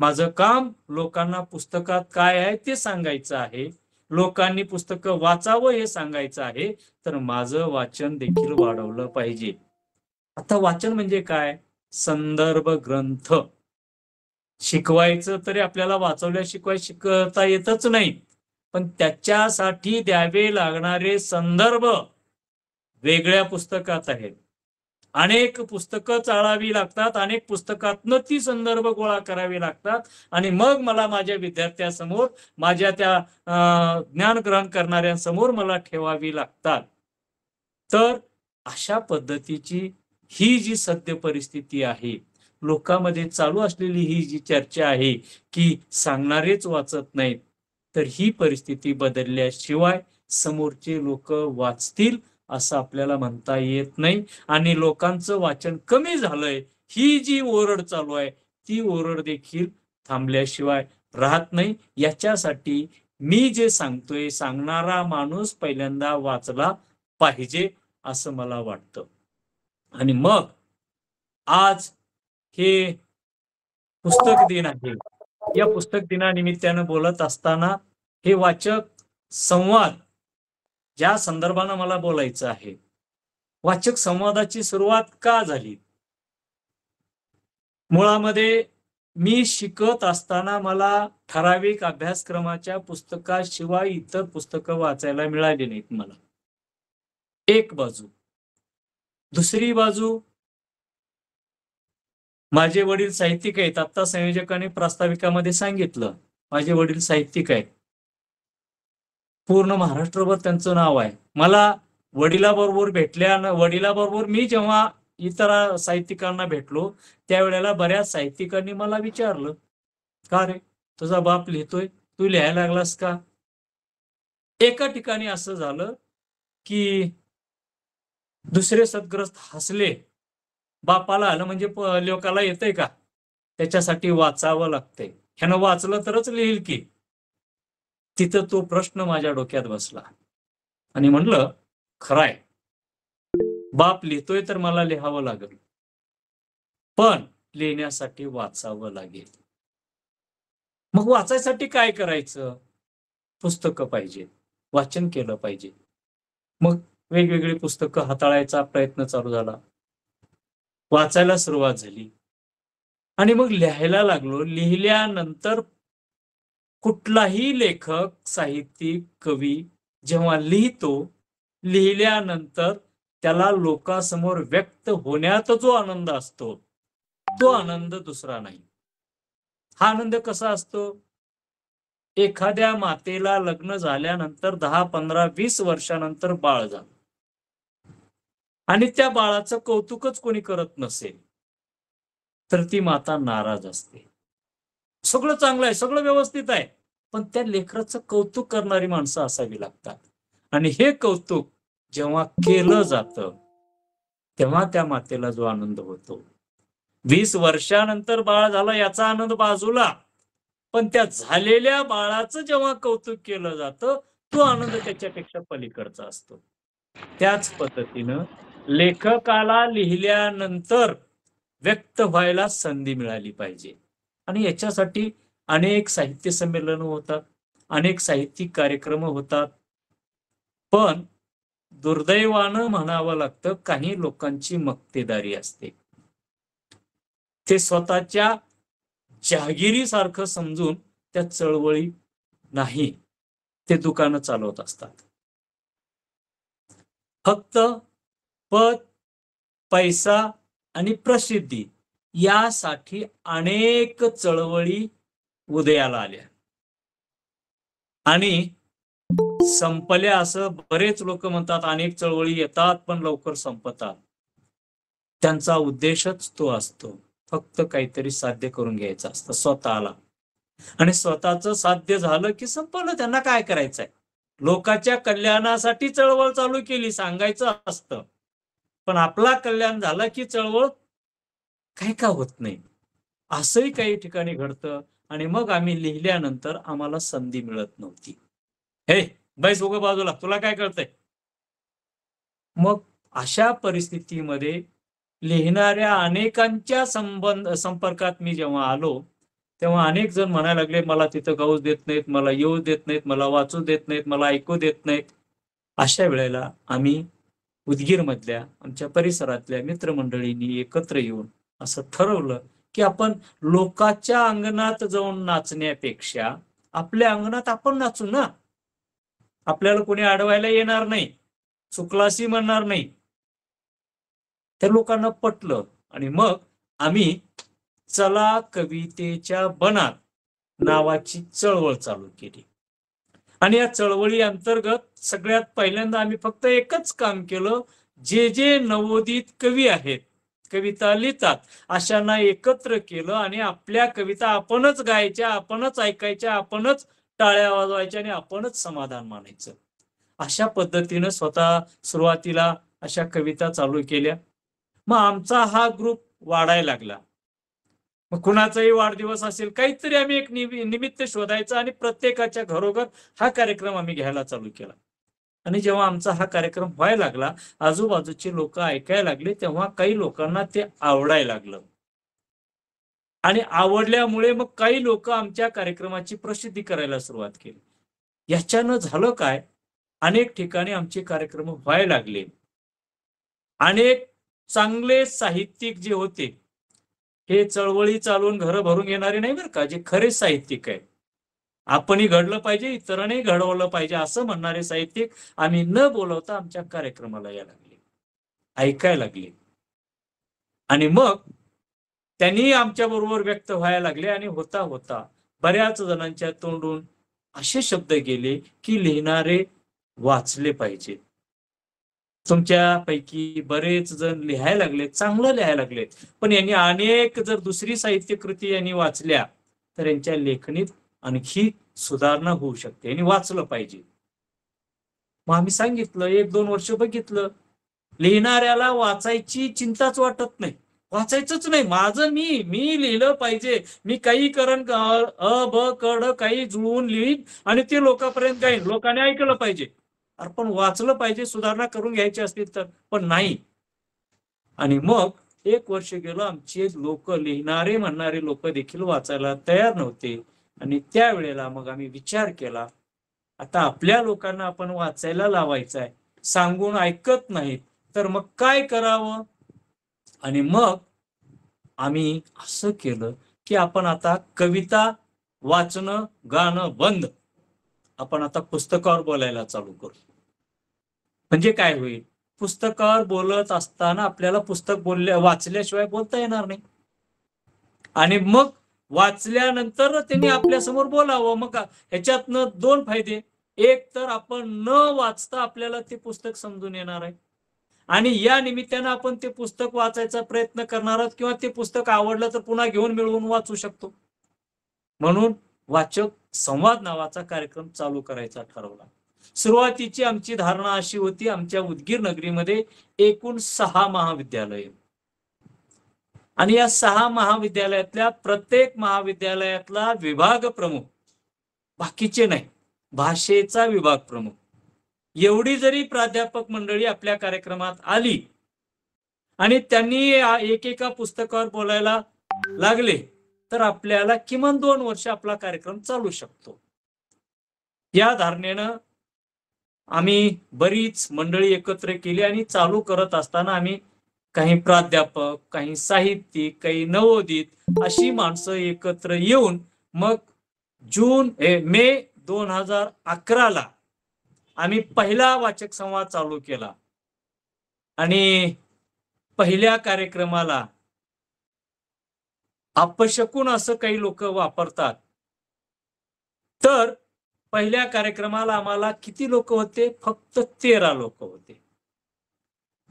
माझं काम लोकांना पुस्तकात काय आहे ते सांगायचं आहे, लोकांनी पुस्तकं वाचावं हे सांगायचं आहे, तर माझं वाचन देखील वाढवलं पाहिजे. आता वाचन म्हणजे काय? संदर्भ ग्रंथ शिकवायचं तरी आपल्याला वाचवल्याशिवाय शिकता येतच नाही, पण त्याच्यासाठी द्यावे लागणारे संदर्भ वेगळ्या पुस्तकात आहेत. अनेक पुस्तकं चाळावी लागतात, अनेक पुस्तकातनं ती संदर्भ गोळा करावी लागतात आणि मग मला माझ्या विद्यार्थ्यासमोर, माझ्या त्या ज्ञान ग्रहण करणाऱ्यांसमोर मला ठेवावी लागतात. तर अशा पद्धतीची ही जी सद्य परिस्थिती आहे, लोकांमध्ये चालू असलेली ही जी चर्चा आहे की सांगणारेच वाचत नाहीत, तर ही परिस्थिती बदलल्याशिवाय समोरचे लोक वाचतील असं आपल्याला म्हणता येत नाही. आणि लोकांचं वाचन कमी झालंय ही जी ओरड चालू आहे, ती ओरड देखील थांबल्याशिवाय राहत नाही. याच्यासाठी मी जे सांगतोय, सांगणारा माणूस पहिल्यांदा वाचला पाहिजे असं मला वाटतं. आणि मग आज हे पुस्तक दिन आहे. या पुस्तक दिनानिमित्तानं बोलत असताना हे वाचक संवाद ज्या संदर्भानं मला बोलायचं आहे, वाचक संवादाची सुरुवात का झाली? मुळामध्ये मी शिकत असताना मला ठराविक अभ्यासक्रमाच्या पुस्तकाशिवाय इतर पुस्तकं वाचायला मिळाली नाहीत मला. एक बाजू. दुसरी बाजू, माझे वडील साहित्यिक आहेत. आता संयोजकांनी प्रास्ताविकामध्ये सांगितलं माझे वडील साहित्यिक आहेत. पूर्ण महाराष्ट्रभर त्यांचं नाव आहे. मला वडिलाबरोबर वडिलाबरोबर मी जेव्हा इतर साहित्यिकांना भेटलो त्यावेळेला बऱ्याच साहित्यिकांनी मला विचारलं, का रे तुझा बाप लिहितोय, तू लिहायला लागलास का? एका ठिकाणी असं झालं की दुसरे सद्ग्रस्त हसले. बापाला आलं म्हणजे लोकाला येतंय का? त्याच्यासाठी वाचावं लागतंय. ह्यानं वाचलं तरच लिहिल की. तिथं तो प्रश्न माझ्या डोक्यात बसला आणि म्हणलं खराय, बाप लिहितोय तर मला लिहावं लागेल, पण लिहिण्यासाठी वाचावं लागेल. मग वाचायसाठी काय करायचं? पुस्तकं पाहिजे, वाचन केलं पाहिजे. मग वेगवेगळी पुस्तकं हाताळायचा प्रयत्न चालू झाला, वाचायला सुरुवात झाली आणि मग लिहायला लागलो. लिहिल्यानंतर कुठलाही लेखक, साहित्यिक, कवी जेव्हा लिहितो, लिहिल्यानंतर त्याला लोकांसमोर व्यक्त होण्यात जो आनंद असतो, तो आनंद दुसरा नाही. हा आनंद कसा असतो? एखाद्या मातेला लग्न झाल्यानंतर 10, 15, 20 वर्षानंतर बाळ झालं आणि त्या बाळाचं कौतुकच कोणी करत नसेल तर ती माता नाराज असते. सगळं चांगलं आहे, सगळं व्यवस्थित आहे, पण त्या लेकराचं कौतुक करणारी माणसं असावी लागतात. आणि हे कौतुक जेव्हा केलं जातं तेव्हा त्या मातेला जो आनंद होतो, 20 वर्षानंतर बाळ झालं याचा आनंद बाजूला, पण त्या झालेल्या बाळाचं जेव्हा कौतुक केलं जातं तो आनंद त्याच्यापेक्षा पलीकडचा असतो. त्याच पद्धतीनं लेखकाला लिहिल्यानंतर व्यक्त व्हायला संधी मिळाली पाहिजे. आणि याच्यासाठी अनेक साहित्य संमेलनं होतात, अनेक साहित्यिक कार्यक्रम होतात. पण दुर्दैवानं म्हणावं लागतं, काही लोकांची मक्तेदारी असते. ते स्वतःच्या जहागिरीसारखं समजून त्या चळवळी नाही, ते दुकानं चालवत असतात. फक्त पद, पैसा आणि प्रसिद्धी यासाठी अनेक चळवळी उदयाला आल्या आणि संपल्या असं बरेच लोक म्हणतात. अनेक चळवळी येतात पण लवकर संपतात. त्यांचा उद्देशच तो असतो, फक्त काहीतरी साध्य करून घ्यायचं असतं स्वतःला, आणि स्वतःच साध्य झालं की संपलं. त्यांना काय करायचंय? लोकांच्या कल्याणासाठी चळवळ चालू केली सांगायचं असतं, पण आपला कल्याण झाला की चळवळ काय का होत नाही. असंही काही ठिकाणी घडतं. आणि मग आम्ही लिहिल्यानंतर आम्हाला संधी मिळत नव्हती. हे बैस उगं बाजूला, तुला काय कळतंय? मग अशा परिस्थितीमध्ये लिहिणाऱ्या अनेकांच्या संपर्कात मी जेव्हा आलो, तेव्हा अनेक जण म्हणायला लागले, मला तिथं गाऊच देत नाहीत, मला येऊ देत नाहीत, मला वाचू देत नाहीत, मला ऐकू देत नाहीत. अशा वेळेला आम्ही उदगीरमधल्या आमच्या परिसरातल्या मित्रमंडळींनी एकत्र येऊन असं ठरवलं की आपण लोकांच्या अंगणात जाऊन नाचण्यापेक्षा आपल्या अंगणात आपण नाचू ना. आपल्याला कोणी अडवायला येणार नाही, चुकलासी म्हणणार नाही. त्या लोकांना पटलं आणि मग आम्ही चला कवितेच्या बनात नावाची चळवळ चालू केली. आणि या चळवळी अंतर्गत सगळ्यात पहिल्यांदा आम्ही फक्त एकच काम केलं. जे जे नवोदित कवी आहेत, कविता लिहितात, अशांना एकत्र केलं आणि आपल्या कविता आपणच गायच्या, आपणच ऐकायच्या, आपणच टाळ्या वाजवायच्या आणि आपणच समाधान मानायचं. अशा पद्धतीनं स्वतः सुरुवातीला अशा कविता चालू केल्या. मग आमचा हा ग्रुप वाढायला लागला. मग कुणाचाही वाढदिवस असेल, काहीतरी आम्ही एक निमित्त शोधायचं आणि प्रत्येकाच्या घरोघर हा कार्यक्रम आम्ही घ्यायला चालू केला. आणि जेव्हा आमचा हा कार्यक्रम व्हायला लागला, आजूबाजूचे लोक ऐकायला लागले, तेव्हा काही लोकांना ते आवडायला लागलं. आणि आवडल्यामुळे मग काही लोक आमच्या कार्यक्रमाची प्रसिद्धी करायला सुरुवात केली. याच्यानं झालं काय, अनेक ठिकाणी आमचे कार्यक्रम व्हायला लागले. अनेक चांगले साहित्यिक जे होते, हे चळवळी चालवून घरं भरून घेणारे नाही बरं का, जे खरे साहित्यिक आहे, आपणही घडलं पाहिजे, इतरांनाही घडवलं पाहिजे असं म्हणणारे साहित्यिक आम्ही न बोलवता आमच्या कार्यक्रमाला यायला लागले, ऐकायला लागले. आणि मग त्यांनी आमच्या बरोबर व्यक्त व्हायला लागले. आणि होता होता बऱ्याच जणांच्या तोंडून असे शब्द गेले की लिहिणारे वाचले पाहिजे. तुमच्यापैकी बरेच जण लिहायला लागले, चांगलं लिहायला लागले, पण यांनी अनेक जर दुसरी साहित्य कृती यांनी वाचल्या तर यांच्या लेखणीत आणखी सुधारणा होऊ शकते, यांनी वाचलं पाहिजे. मग आम्ही सांगितलं, 1-2 वर्ष बघितलं, लिहिणाऱ्याला वाचायची चिंताच वाटत नाही, वाचायचंच नाही. माझं मी लिहिलं पाहिजे, मी काही करण अ ब क काही जुळवून लिहीन आणि ते लोकांपर्यंत जाईन, लोकांनी ऐकलं पाहिजे. अरे पण वाचलं पाहिजे, सुधारणा करून घ्यायची असतील तर, पण नाही. आणि मग 1 वर्ष गेलं, आमचे लोक, लिहिणारे म्हणणारे लोक देखील वाचायला तयार नव्हते. आणि त्यावेळेला मग आम्ही विचार केला, आता आपल्या लोकांना आपण वाचायला लावायचं आहे, सांगून ऐकत नाहीत, तर मग काय करावं. आणि मग आम्ही असं केलं की आपण आता कविता वाचणं गाणं बंद, आपण आता पुस्तकावर बोलायला चालू करू. म्हणजे काय होईल, पुस्तकावर बोलत असताना आपल्याला पुस्तक वाचल्याशिवाय बोलता येणार नाही. आणि मग वाचल्यानंतर त्यांनी आपल्या समोर बोलावं. मग ह्याच्यातनं 2 फायदे. एक तर आपण न वाचता आपल्याला ते पुस्तक समजून येणार आहे, आणि या निमित्तानं आपण ते पुस्तक वाचायचा प्रयत्न करणार आहोत, किंवा ते पुस्तक आवडलं तर पुन्हा घेऊन मिळवून वाचू शकतो. म्हणून वाचक संवाद नावाचा कार्यक्रम चालू करायचा ठरवला. सुरुवातीची आमची धारणा अशी होती, आमच्या उदगीर नगरीमध्ये एकूण 6 महाविद्यालय, आणि या 6 महाविद्यालयातल्या प्रत्येक महाविद्यालयातला विभाग प्रमुख, बाकीचे नाही, भाषेचा विभाग प्रमुख, एवढी जरी प्राध्यापक मंडळी आपल्या कार्यक्रमात आली आणि त्यांनी एकेका पुस्तकावर बोलायला लागले तर आपल्याला किमान 2 वर्ष आपला कार्यक्रम चालू शकतो. या धारणेनं आम्ही बरीच मंडळी एकत्र केली आणि चालू करत असताना आम्ही काही प्राध्यापक, काही साहित्यिक, काही नवोदित अशी माणसं एकत्र येऊन मग मे 2011ला आम्ही पहिला वाचक संवाद चालू केला. आणि पहिल्या कार्यक्रमाला अपशकुन असं काही लोक वापरतात. तर पहिल्या कार्यक्रमाला आम्हाला किती लोक होते? फक्त 13 लोक होते.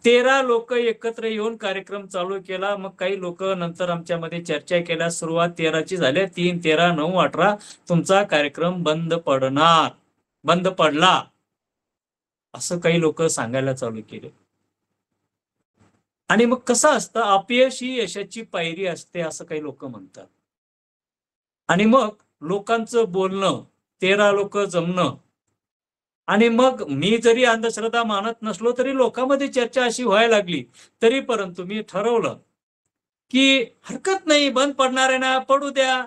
13 लोक एकत्र येऊन कार्यक्रम चालू केला. मग काही लोक नंतर आमच्यामध्ये चर्चा केल्या. सुरुवात 13 ची झाली. 3, 13, 9, 18 तुमचा कार्यक्रम बंद पडला असं काही लोक सांगायला चालू केले. आणि मग कसं असतं, अपयश ही यशाची पायरी असते असं काही लोक म्हणतात. आणि मग लोकांचं बोलणं, 13 लोक जमणं, आणि मग मी जरी अंधश्रद्धा मानत नसलो तरी लोकांमध्ये चर्चा अशी व्हायला लागली. तरी परंतु मी ठरवलं की हरकत नाही, बंद पडणार आहे ना, पडू द्या.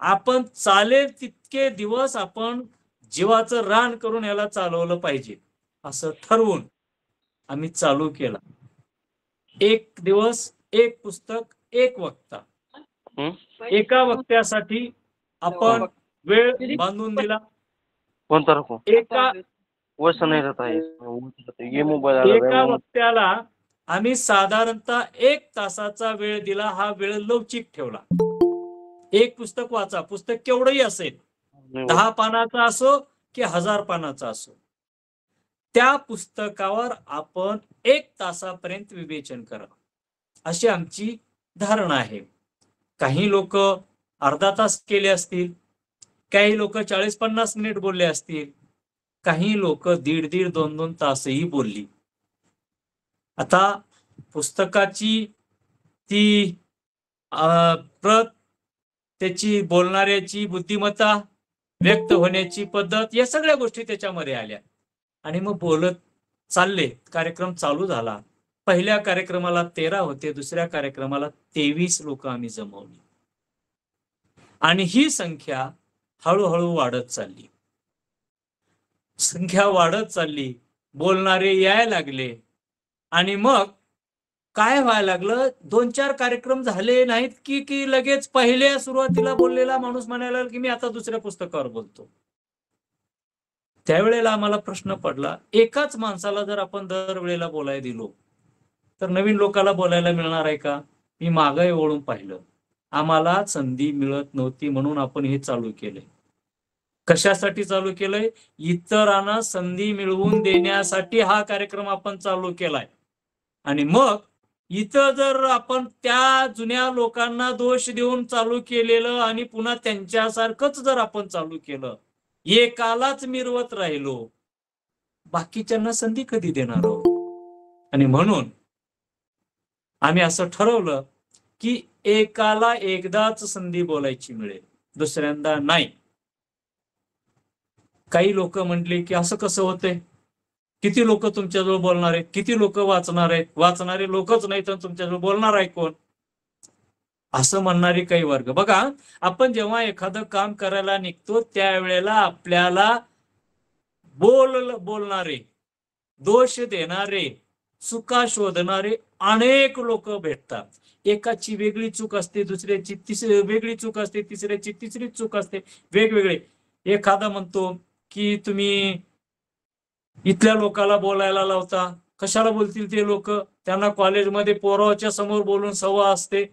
आपण चालेल तितके दिवस आपण जीवाचं रान करून याला चालवलं पाहिजे असं ठरवून आम्ही चालू केला. 1 दिवस, 1 पुस्तक, 1 वक्ता. एका वक्त्यासाठी आपण वेळ बांधून दिला. एका वक्त्याला आम्ही साधारणतः 1 तासाचा वेळ दिला. हा वेळ लवचिक ठेवला. 1 पुस्तक वाचा. पुस्तक केवढंही असेल, 10 पानाचा असो की 1000 पानाचा असो, त्या पुस्तकावर आपण 1 तासापर्यंत विवेचन करा अशी आमची धारणा आहे. काही लोक अर्धा तास केले असतील, काही लोक 40-50 मिनिट बोलले असतील, काही लोक 1.5-1.5, 2-2 तासही बोलली. आता पुस्तकाची ती प्रत, त्याची बोलणाऱ्याची बुद्धिमत्ता, व्यक्त होण्याची पद्धत, या सगळ्या गोष्टी त्याच्यामध्ये आल्या. आणि मग बोलत चालले. कार्यक्रम चालू झाला. पहिल्या कार्यक्रमाला 13 होते, दुसऱ्या कार्यक्रमाला 23 लोक आम्ही जमवली. आणि ही संख्या हळूहळू वाढत चालली. बोलणारे यायला लागले. आणि मग काय व्हायला लागलं, 2-4 कार्यक्रम झाले नाहीत की लगेच पहिल्या सुरुवातीला बोललेला माणूस म्हणायला लागला की मी आता दुसऱ्या पुस्तकावर बोलतो. त्यावेळेला आम्हाला प्रश्न पडला, एकाच माणसाला जर आपण दरवेळेला बोलायला दिलो तर नवीन लोकांना बोलायला मिळणार आहे का? मी मागे वळून पाहिलं. आम्हाला संधी मिळत नव्हती म्हणून आपण हे चालू केलंय. कशासाठी चालू केलंय? इतरांना संधी मिळवून देण्यासाठी हा कार्यक्रम आपण चालू केलाय. आणि मग इथं जर आपण त्या जुन्या लोकांना दोष देऊन चालू केलेलं आणि पुन्हा त्यांच्यासारखंच जर आपण चालू केलं, एकालाच मिरवत राहिलो, बाकीच्यांना संधी कधी देणार आहोत? आणि म्हणून आम्ही असं ठरवलं की एकाला एकदाच संधी बोलायची मिळेल, दुसऱ्यांदा नाही. काही लोक म्हटले की असं कसं होतंय, किती लोक तुमच्याजवळ बोलणार आहेत, किती लोक वाचणार आहेत, वाचणारे लोकच नाही तर तुमच्याजवळ बोलणार आहे कोण, असं म्हणणारे काही वर्ग. बघा, आपण जेव्हा एखादं काम करायला निघतो त्यावेळेला आपल्याला बोलणारे, दोष देणारे, चुका शोधणारे अनेक लोक भेटतात. एकाची वेगळी चूक असते, दुसऱ्याची वेगळी चूक असते, तिसऱ्याची तिसरी चूक असते, वेगवेगळे. एखादा म्हणतो की तुम्ही इथल्या लोकांना बोलायला लावता, कशाला बोलतील ते लोक, त्यांना कॉलेजमध्ये पोराच्या समोर बोलून सवय असते.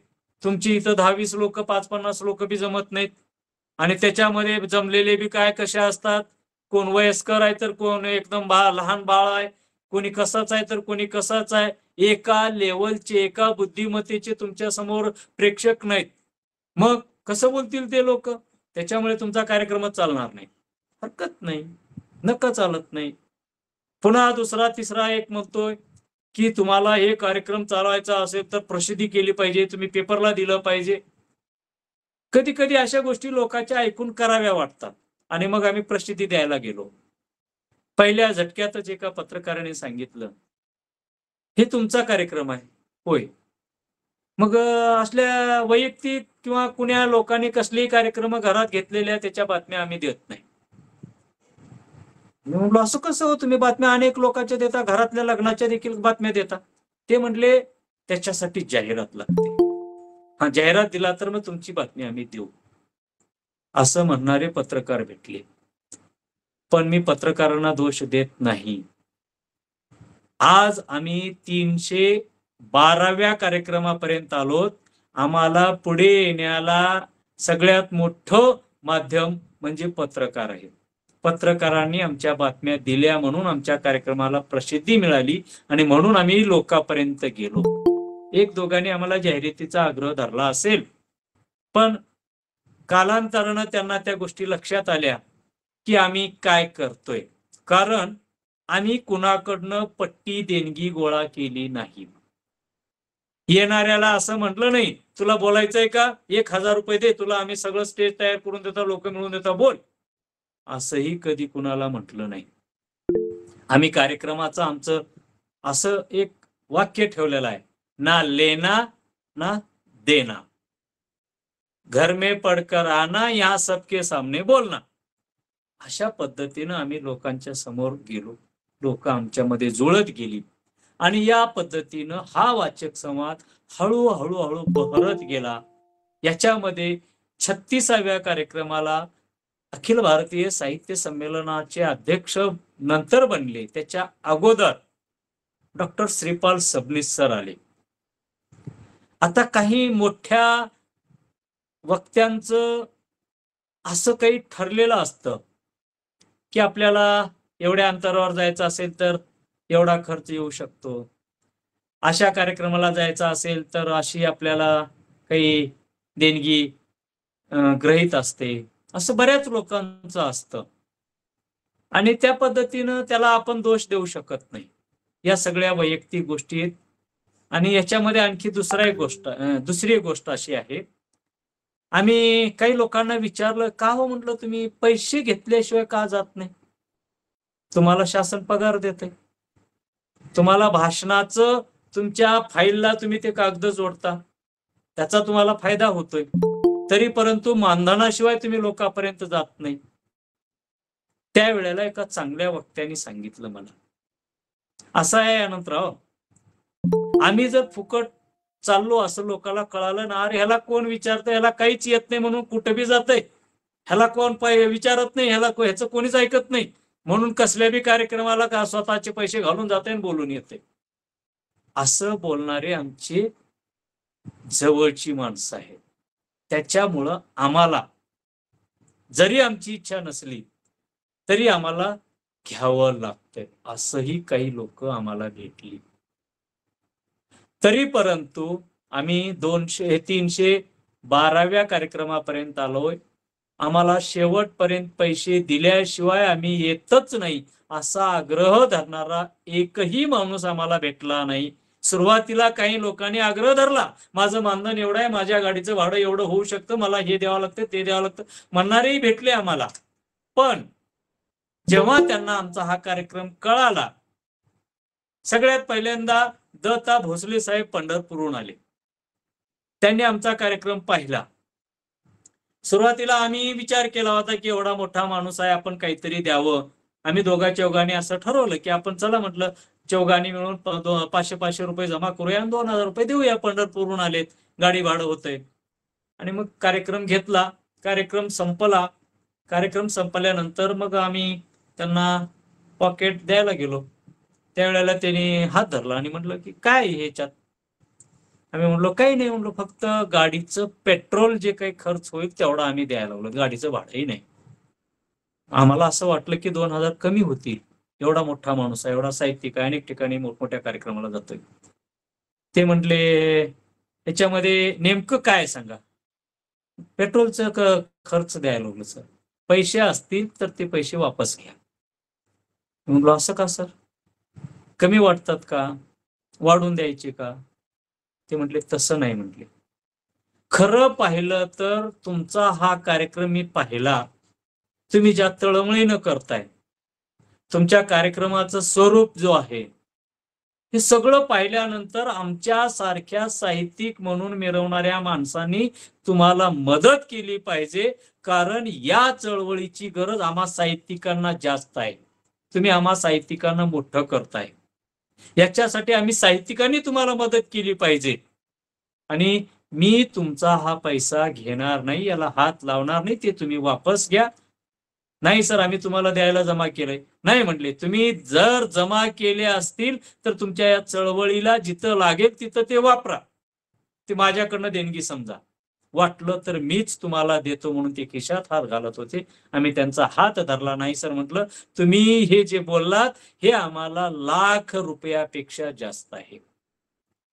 तुमची इथं 10-20 लोक, 5-50 लोक बी जमत नाहीत. आणि त्याच्यामध्ये जमलेले बी काय कशा असतात, कोण वयस्कर आहे तर कोण एकदम लहान बाळ आहे, कोणी कसाच आहे तर कोणी कसाच आहे. एका लेवलचे, एका बुद्धिमत्तेचे तुमच्या समोर प्रेक्षक नाहीत. मग कसं बोलतील ते लोक? त्याच्यामुळे तुमचा कार्यक्रमच चालणार नाही. हरकत नाही, नका चालत नाही. पुन्हा दुसरा तिसरा एक म्हणतोय की तुम्हाला हे कार्यक्रम चालवायचा असेल तर प्रसिद्धी केली पाहिजे, तुम्ही पेपरला दिलं पाहिजे. कधी कधी अशा गोष्टी लोकांच्या ऐकून कराव्या वाटतात. आणि मग आम्ही प्रसिद्धी द्यायला गेलो. पहिल्या झटक्यातच एका पत्रकाराने सांगितलं, हे तुमचा कार्यक्रम आहे. होय. मग असल्या वैयक्तिक किंवा कुण्या लोकांनी कसलेही कार्यक्रम घरात घेतलेल्या त्याच्या बातम्या आम्ही देत नाही. मी म्हटलं असं कसं हो, तुम्ही बातम्या अनेक लोकांच्या देता, घरातल्या लग्नाच्या देखील बातम्या देता. ते म्हणले त्याच्यासाठी जाहिरात लागते. हा, जाहिरात दिला तर मग तुमची बातमी आम्ही देऊ, असं म्हणणारे पत्रकार भेटले. पण मी पत्रकारांना दोष देत नाही. आज आम्ही 312व्या कार्यक्रमापर्यंत आलोत. आम्हाला पुढे येण्याला सगळ्यात मोठं माध्यम म्हणजे पत्रकार आहे. पत्रकारांनी आमच्या बातम्या दिल्या म्हणून आमच्या कार्यक्रमाला प्रसिद्धी मिळाली आणि म्हणून आम्ही लोकांपर्यंत गेलो. एक दोघांनी आम्हाला जाहिरातीचा आग्रह धरला असेल, पण कालांतरानं त्यांना त्या गोष्टी लक्षात आल्या की आम्ही काय करतोय. कारण आम्ही कुणाकडनं पट्टी देणगी गोळा केली नाही. येणाऱ्याला असं म्हटलं नाही, तुला बोलायचंय का, 1000 रुपये दे, तुला आम्ही सगळं स्टेज तयार करून देतो, लोक मिळून देतो, बोल. असंही कधी कुणाला म्हटलं नाही. आम्ही कार्यक्रमाचं आमचं असं एक वाक्य ठेवलेलं आहे, ना लेना ना देना, घर में पडकर आना, यहाँ सबके सामने बोलना. अशा पद्धतीनं आम्ही लोकांच्या समोर गेलो. लोक आमच्यामध्ये जुळत गेली आणि या पद्धतीनं हा वाचक संवाद हळूहळू बहरत गेला. याच्यामध्ये 36व्या कार्यक्रमाला अखिल भारतीय साहित्य संमेलनाचे अध्यक्ष नंतर बनले. त्याच्या अगोदर डॉक्टर श्रीपाल सबनीस सर आले. आता काही मोठ्या वक्त्यांचं असं काही ठरलेलं असतं की आपल्याला एवढ्या अंतरावर जायचं असेल तर एवढा खर्च येऊ शकतो, अशा कार्यक्रमाला जायचं असेल तर अशी आपल्याला काही देणगी गृहीत असते, असं बऱ्याच लोकांचं असतं आणि त्या पद्धतीनं त्याला आपण दोष देऊ शकत नाही. या सगळ्या वैयक्तिक गोष्टी आहेत. आणि याच्यामध्ये आणखी दुसरी एक गोष्ट अशी आहे, आम्ही काही लोकांना विचारलं, का हो म्हटलं तुम्ही पैसे घेतल्याशिवाय का जात नाही? तुम्हाला शासन पगार देते, तुम्हाला भाषणाचं तुमच्या फाईलला तुम्ही ते कागद जोडता, त्याचा तुम्हाला फायदा होतोय, तरी परंतु मानधनाशिवाय तुम्ही लोकांपर्यंत जात नाही. त्यावेळेला एका चांगल्या वक्त्याने सांगितलं मला, असं आहे अनंतराव, आम्ही जर फुकट चाललो असं लोकांना कळालं ना, अरे ह्याला कोण विचारतं, ह्याला काहीच येत नाही म्हणून कुठं बी जातंय, ह्याला कोण विचारत नाही, ह्याचं कोणीच ऐकत नाही म्हणून कसल्या बी कार्यक्रमाला का स्वतःचे पैसे घालून जाते आणि बोलून येते, असं बोलणारे आमची जवळची माणसं आहेत. त्याच्यामुळं आम्हाला जरी आमची इच्छा नसली तरी आम्हाला घ्यावं लागतंय. असंही काही लोक आम्हाला भेटली. तरी परंतु आम्ही 312व्या कार्यक्रमापर्यंत आलोय. आम्हाला शेवटपर्यंत पैसे दिल्याशिवाय आम्ही येतच नाही असा आग्रह धरणारा एकही माणूस आम्हाला भेटला नाही. सुरुवातीला काही लोकांनी आग्रह धरला, माझं मानधन एवढं आहे, माझ्या गाडीचं भाडं एवढं होऊ शकतं, मला हे द्यावं लागतं, ते द्यावं लागतं म्हणणारेही भेटले आम्हाला. पण जेव्हा त्यांना आमचा हा कार्यक्रम कळाला, सगळ्यात पहिल्यांदा दत्ता भोसले साहेब पंढरपूरहून आले. त्यांनी आमचा कार्यक्रम पाहिला. सुरुवातीला आम्ही विचार केला होता की एवढा मोठा माणूस आहे, आपण काहीतरी द्यावं. आम्ही दोघा चौघांनी असं ठरवलं की आपण चला म्हटलं चौघांनी मिळून 500 रुपये जमा करूया आणि 2000 रुपये देऊया, पंढरपूरहून आलेत, गाडी भाडं होतंय. आणि मग कार्यक्रम घेतला. कार्यक्रम संपला. कार्यक्रम संपल्यानंतर मग आम्ही त्यांना पॉकेट द्यायला गेलो. त्यावेळेला त्यांनी हात धरला आणि म्हटलं की काय ह्याच्यात? आम्ही म्हणलो काही नाही, म्हणलो फक्त गाडीचं पेट्रोल जे काही खर्च होईल तेवढा आम्ही द्यायला लागलो, गाडीचं भाडंही नाही. आम्हाला असं वाटलं की 2000 कमी होतील, एवढा मोठा माणूस आहे, एवढा साहित्यिक आहे, अनेक ठिकाणी मोठमोठ्या कार्यक्रमाला जातोय. ते म्हटले याच्यामध्ये नेमकं काय सांगा? पेट्रोलचं खर्च द्यायला लागलो सर, पैसे असतील तर ते पैसे वापस घ्या. म्हणलो असं का सर, कमी वाटतात का, वाढून द्यायचे का? ते म्हटले तसं नाही. म्हटले खरं पाहिलं तर तुमचा हा कार्यक्रम मी पाहिला, तुम्ही ज्या तळमळीनं करताय, तुमच्या कार्यक्रमाचं स्वरूप जो आहे हे सगळं पाहिल्यानंतर आमच्या सारख्या साहित्यिक म्हणून मिरवणाऱ्या माणसांनी तुम्हाला मदत केली पाहिजे, कारण या चळवळीची गरज आम्हा साहित्यिकांना जास्त आहे. तुम्ही आम्हा साहित्यिकांना मोठं करताय, याच्यासाठी आम्ही साहित्यिकांनी तुम्हाला मदत केली पाहिजे. आणि मी तुमचा हा पैसा घेणार नाही, याला हात लावणार नाही, ते तुम्ही वापस घ्या. नाही सर, आम्ही तुम्हाला द्यायला जमा केलंय. नाही म्हटले, तुम्ही जर जमा केले असतील तर तुमच्या या चळवळीला जिथं लागेल तिथं ते वापरा, ते माझ्याकडनं देणगी समजा. वाटलं तर मीच तुम्हाला देतो म्हणून ते खिशात हात घालत होते. आम्ही त्यांचा हात धरला नाही सर, म्हटलं तुम्ही हे जे बोललात हे आम्हाला ₹1,00,000 जास्त आहे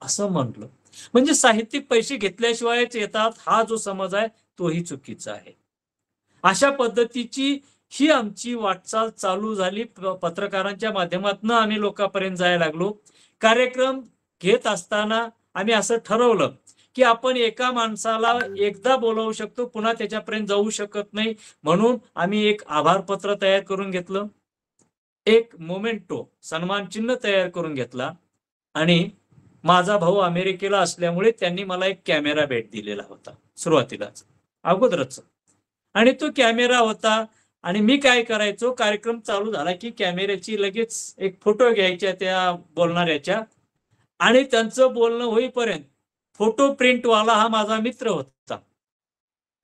असं म्हटलं. म्हणजे साहित्यिक पैसे घेतल्याशिवायच येतात हा जो समज आहे तोही चुकीचा आहे. अशा पद्धतीची ही आमची वाटचाल चालू झाली. पत्रकारांच्या माध्यमातून आम्ही लोकांपर्यंत जायला लागलो. कार्यक्रम घेत असताना आम्ही असं ठरवलं की आपण एका माणसाला एकदा बोलवू शकतो, पुन्हा त्याच्यापर्यंत जाऊ शकत नाही. म्हणून आम्ही एक आभार पत्र तयार करून घेतलं, एक मोमेंटो सन्मान चिन्ह तयार करून घेतला, आणि माझा भाऊ अमेरिकेला असल्यामुळे त्यांनी मला एक कॅमेरा भेट दिलेला होता सुरुवातीलाच, अगोदरच. आणि तो कॅमेरा होता, आणि मी काय करायचो, कार्यक्रम चालू झाला की कॅमेऱ्याची लगेच एक फोटो घ्यायच्या त्या बोलणाऱ्याच्या, आणि त्यांचं बोलणं होईपर्यंत फोटो प्रिंटवाला हा माझा मित्र होता,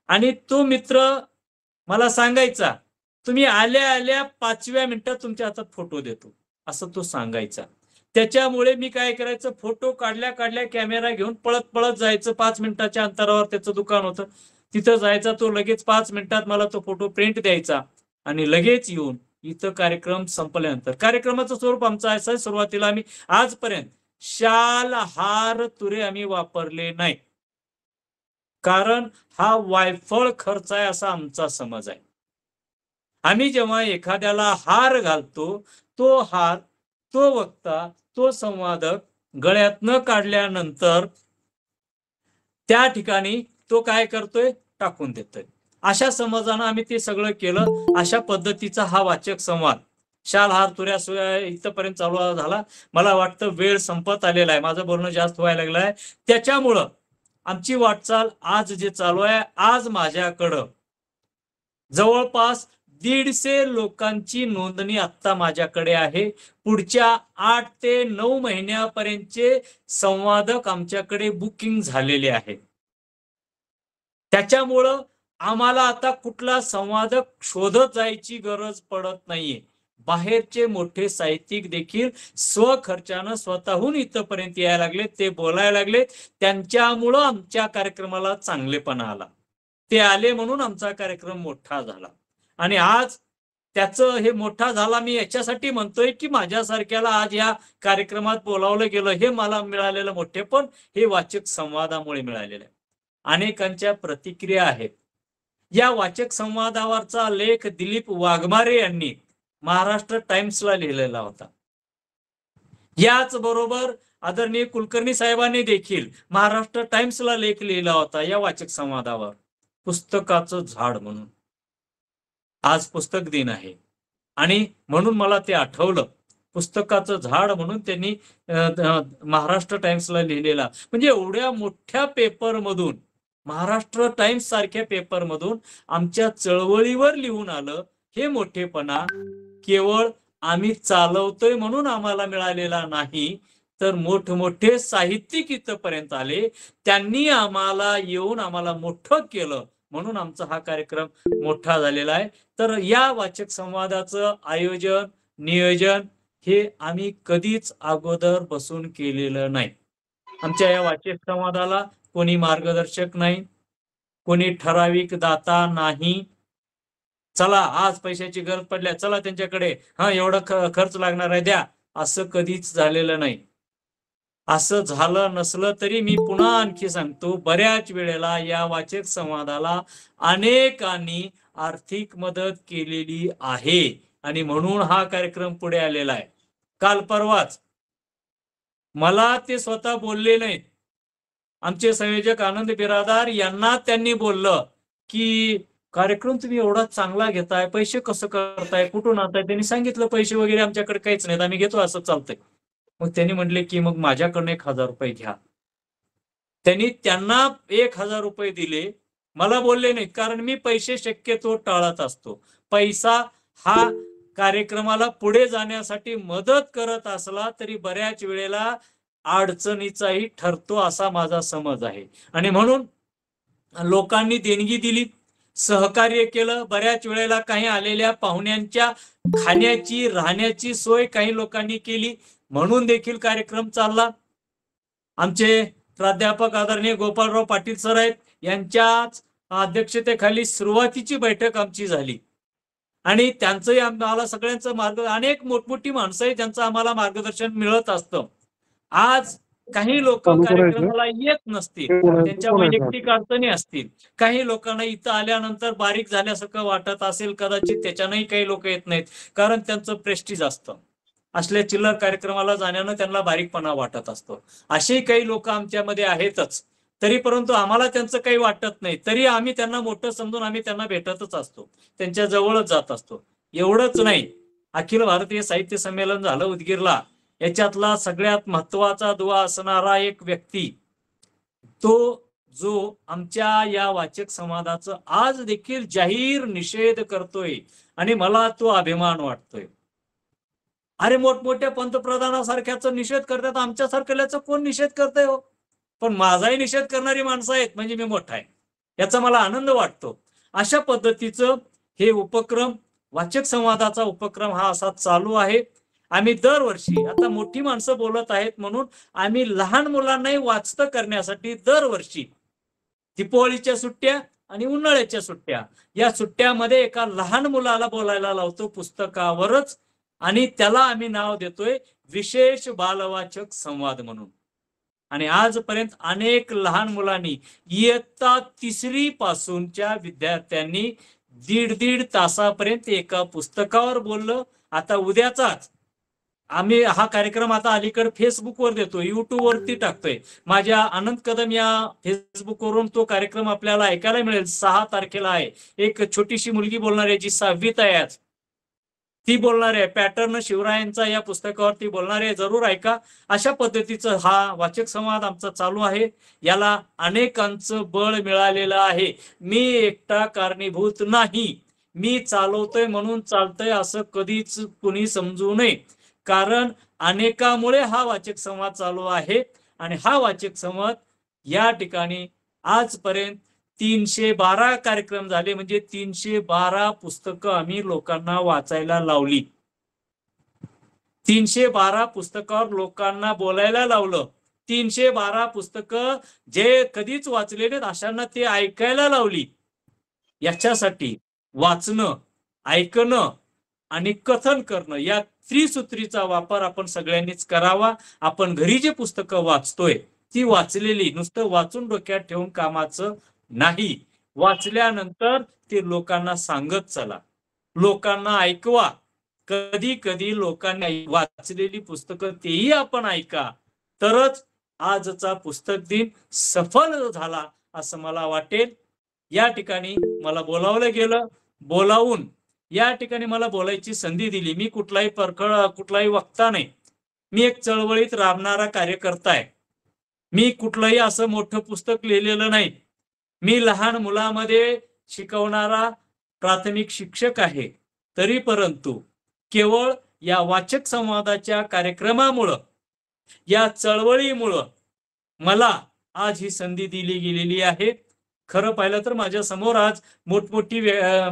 आणि तो मित्र मला सांगायचा, तुम्ही आल्या आल्या 5व्या मिनिटात तुमच्या हातात फोटो देतो, असं तो सांगायचा. त्याच्यामुळे मी काय करायचं, फोटो काढल्या काढल्या कॅमेरा घेऊन पळत पळत जायचं. 5 मिनिटाच्या अंतरावर त्याचं दुकान होतं, तिथं जायचा तो. लगेच 5 मिनिटात मला तो फोटो प्रिंट द्यायचा, आणि लगेच येऊन इथं कार्यक्रम संपल्यानंतर, कार्यक्रमाचं स्वरूप आमचं असं आहे, सुरुवातीला आम्ही आजपर्यंत शाल हार तुरे आम्ही वापरले नाही, कारण हा वायफळ खर्च आहे असा आमचा समज आहे. आम्ही जेव्हा एखाद्याला हार घालतो, तो हार, तो वक्ता, तो संवादक गळ्यात न काढल्यानंतर त्या ठिकाणी तो काय करतोय, टाकून देतोय. अशा समजानं आम्ही ते सगळं केलं. अशा पद्धतीचा हा वाचक संवाद शाल हार तुऱ्याशिवाय इथपर्यंत चालू झाला. मला वाटतं वेळ संपत आलेला आहे, माझं बोलणं जास्त व्हायला लागलं आहे. त्याच्यामुळं आमची वाटचाल आज जे चालू आहे, आज माझ्याकडं जवळपास 150 लोकांची नोंदणी आत्ता माझ्याकडे आहे. पुढच्या 8 ते 9 महिन्यापर्यंतचे संवादक आमच्याकडे बुकिंग झालेले आहेत. त्याच्यामुळं आम्हाला आता कुठला संवादक शोधत जायची गरज पडत नाहीये. बाहेरचे मोठे साहित्यिक देखील स्वखर्चानं स्वतःहून इथपर्यंत यायला लागले, ते बोलायला लागले. त्यांच्यामुळं आमच्या कार्यक्रमाला चांगलेपणा आला. ते आले म्हणून आमचा कार्यक्रम मोठा झाला. आणि आज त्याचं हे मोठा झाला मी याच्यासाठी म्हणतोय की माझ्यासारख्याला आज या कार्यक्रमात बोलावलं गेलं, हे मला मिळालेलं मोठेपण हे वाचक संवादामुळे मिळालेलं आहे. अनेकांच्या प्रतिक्रिया आहेत. या वाचक संवादावरचा लेख दिलीप वाघमारे यांनी महाराष्ट्र टाइम्सला लिहिलेला होता. याच बरोबर आदरणीय कुलकर्णी साहेबांनी देखील महाराष्ट्र टाइम्सला लेख लिहिला होता या वाचक संवादावर, पुस्तकाचं झाड म्हणून. आज पुस्तक दिन आहे, आणि म्हणून मला ते आठवलं, पुस्तकाचं झाड म्हणून त्यांनी महाराष्ट्र टाइम्सला लिहिलेला. म्हणजे एवढ्या मोठ्या पेपरमधून, महाराष्ट्र टाइम्स सारख्या पेपरमधून आमच्या चळवळीवर लिहून आलं. हे मोठेपणा केवळ आम्ही चालवतोय म्हणून आम्हाला मिळालेला नाही, तर मोठमोठे साहित्यिक इथपर्यंत आले, त्यांनी आम्हाला येऊन आम्हाला मोठं केलं, म्हणून आमचा हा कार्यक्रम मोठा झालेला आहे. तर या वाचक संवादाचं आयोजन, नियोजन हे आम्ही कधीच अगोदर बसून केलेलं नाही. आमच्या या वाचक संवादाला कोणी मार्गदर्शक नाही, कोणी ठराविक दाता नाही. चला आज पैशाची गरज पडल्या, चला त्यांच्याकडे, हा एवढं खर्च लागणार आहे द्या, असं कधीच झालेलं नाही. असं झालं नसलं तरी मी पुन्हा आणखी सांगतो, बऱ्याच वेळेला या वाचक संवादाला अनेकांनी आर्थिक मदत केलेली आहे, आणि म्हणून हा कार्यक्रम पुढे आलेला आहे. काल परवाच मला ते स्वतः बोलले नाहीत, आमचे संयोजक आनंद बिरादार यांना त्यांनी बोललं की कार्यक्रम तुम्ही एवढा चांगला घेताय, पैसे कसं करताय, कुठून आणताय? त्यांनी सांगितलं पैसे वगैरे आमच्याकडे काहीच नाहीत, आम्ही घेतो, असं चालतंय. मग त्यांनी म्हटले की मग माझ्याकडनं 1,000 रुपये घ्या. त्यांना 1,000 रुपये दिले, मला बोलले नाहीत, कारण मी पैसे शक्यतो टाळत असतो. पैसा हा कार्यक्रमाला पुढे जाण्यासाठी मदत करत असला तरी बऱ्याच वेळेला अडचणीचाही ठरतो, असा माझा समज आहे. आणि म्हणून लोकांनी देणगी दिली, सहकार्य केलं. बऱ्याच वेळेला काही आलेल्या पाहुण्यांच्या खाण्याची राहण्याची सोय काही लोकांनी केली, म्हणून देखील कार्यक्रम चालला. आमचे प्राध्यापक आदरणीय गोपाळराव पाटील सर आहेत, यांच्याच अध्यक्षतेखाली सुरुवातीची बैठक आमची झाली आणि त्यांचंही आम्हाला सगळ्यांचं अनेक मोठमोठी माणसं आहेत ज्यांचं आम्हाला मार्गदर्शन मिळत असतं. आज काही लोक कार्यक्रमाला येत नसतील, त्यांच्या वैयक्तिक अडचणी असतील, काही लोकांना इथं आल्यानंतर बारीक झाल्यासारखं वाटत असेल कदाचित, त्याच्यानंही काही लोक येत नाहीत कारण त्यांचं प्रेस्टीज असतं. असल्या चिल्लर कार्यक्रमाला जाण्यानं त्यांना बारीकपणा वाटत असतो. असेही काही लोक आमच्यामध्ये आहेतच. तरी परंतु आम्हाला त्यांचं काही वाटत नाही, तरी आम्ही त्यांना मोठं समजून आम्ही त्यांना भेटतच असतो, त्यांच्या जवळच जात असतो. एवढंच नाही, अखिल भारतीय साहित्य संमेलन झालं उदगीरला, याच्यातला सगळ्यात महत्वाचा दुवा असणारा एक व्यक्ती, तो जो आमच्या या वाचक संवादाचं आज देखील जाहीर निषेध करतोय आणि मला तो अभिमान वाटतोय. अरे मोठमोठ्या पंतप्रधानासारख्याचा निषेध करतात, आमच्यासारख्याचा कोण निषेध करतंय हो? पण माझाही निषेध करणारी माणसं आहेत म्हणजे मी मोठा आहे, याचा मला आनंद वाटतो. अशा पद्धतीचं हे उपक्रम, वाचक संवादाचा उपक्रम हा असा चालू आहे. आम्ही दरवर्षी, आता मोठी माणसं बोलत आहेत म्हणून आम्ही लहान मुलांनाही वाचतं करण्यासाठी दरवर्षी दीपावलीच्या सुट्ट्या आणि उन्हाळ्याच्या सुट्ट्या, या सुट्ट्यामध्ये एका लहान मुलाला बोलायला लावतो पुस्तकावरच, आणि त्याला आम्ही नाव देतोय विशेष बालवाचक संवाद म्हणून. आणि आजपर्यंत अनेक लहान मुलांनी, इयत्ता 3री पासूनच्या विद्यार्थ्यांनी 1.5 तासापर्यंत एका पुस्तकावर बोललं. आता उद्याचाच आम्ही हा कार्यक्रम आता अलीकडे फेसबुकवर देतोय, युट्यूबवरती टाकतोय. माझ्या अनंत कदम या फेसबुकवरून तो कार्यक्रम आपल्याला ऐकायला मिळेल. 6 तारखेला आहे. एक छोटीशी मुलगी बोलणार आहे जी 6वीत आहे आज, ती बोलणार आहे. पॅटर्न शिवरायांचा या पुस्तकावरती बोलणार आहे, जरूर ऐका. अशा पद्धतीचं हा वाचक संवाद आमचा चालू आहे. याला अनेकांचं बळ मिळालेलं आहे. मी एकटा कारणीभूत नाही, मी चालवतोय म्हणून चालतंय असं कधीच कुणी समजू नये, कारण अनेकामुळे हा वाचक संवाद चालू आहे. आणि हा वाचक संवाद या ठिकाणी आजपर्यंत 312 कार्यक्रम झाले, म्हणजे 312 पुस्तकं आम्ही लोकांना वाचायला लावली. 312 पुस्तकावर लोकांना बोलायला लावलं. 312 पुस्तकं जे कधीच वाचले नाहीत अशांना ते ऐकायला लावली. याच्यासाठी वाचणं, ऐकणं आणि कथन करणं या त्रिसूत्रीचा वापर आपण सगळ्यांनीच करावा. आपण घरी जे पुस्तकं वाचतोय ती वाचलेली नुसतं वाचून डोक्यात ठेवून कामाचं नाही, वाचल्यानंतर ते लोकांना सांगत चला, लोकांना ऐकवा. कधी कधी लोकांनी वाचलेली पुस्तकं तेही आपण ऐका, तरच आजचा पुस्तक दिन सफल झाला असं मला वाटेल. या ठिकाणी मला बोलावलं गेलं, बोलावून या ठिकाणी मला बोलायची संधी दिली. मी कुठलाही वक्ता नाही, मी एक चळवळीत राबणारा कार्यकर्ता आहे. मी कुठलंही असं मोठं पुस्तक लिहिलेलं नाही. मी लहान मुलामध्ये शिकवणारा प्राथमिक शिक्षक आहे. तरी परंतु केवळ या वाचक संवादाच्या कार्यक्रमामुळं, या चळवळीमुळं मला आज ही संधी दिली गेलेली आहे. खरं पाहिलं तर माझ्या समोर आज मोठमोठी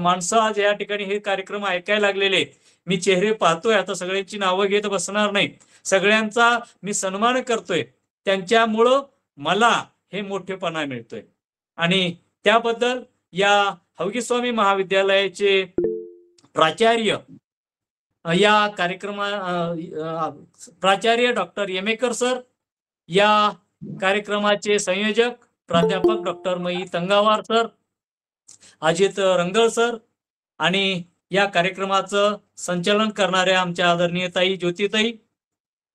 माणसं आज या ठिकाणी हे कार्यक्रम ऐकायला लागलेले. मी चेहरे पाहतोय, आता सगळ्यांची नावं घेत बसणार नाही, सगळ्यांचा मी सन्मान करतोय. त्यांच्यामुळं मला हे मोठेपणा मिळतोय आणि त्याबद्दल या हवगी स्वामी महाविद्यालयाचे प्राचार्य, या प्राचार्य डॉक्टर येमेकर सर, या कार्यक्रमाचे संयोजक प्राध्यापक डॉक्टर मयी तंगावार सर, अजित रंगळ सर आणि या कार्यक्रमाचं संचालन करणाऱ्या आमच्या आदरणीय ताई ज्योतिताई,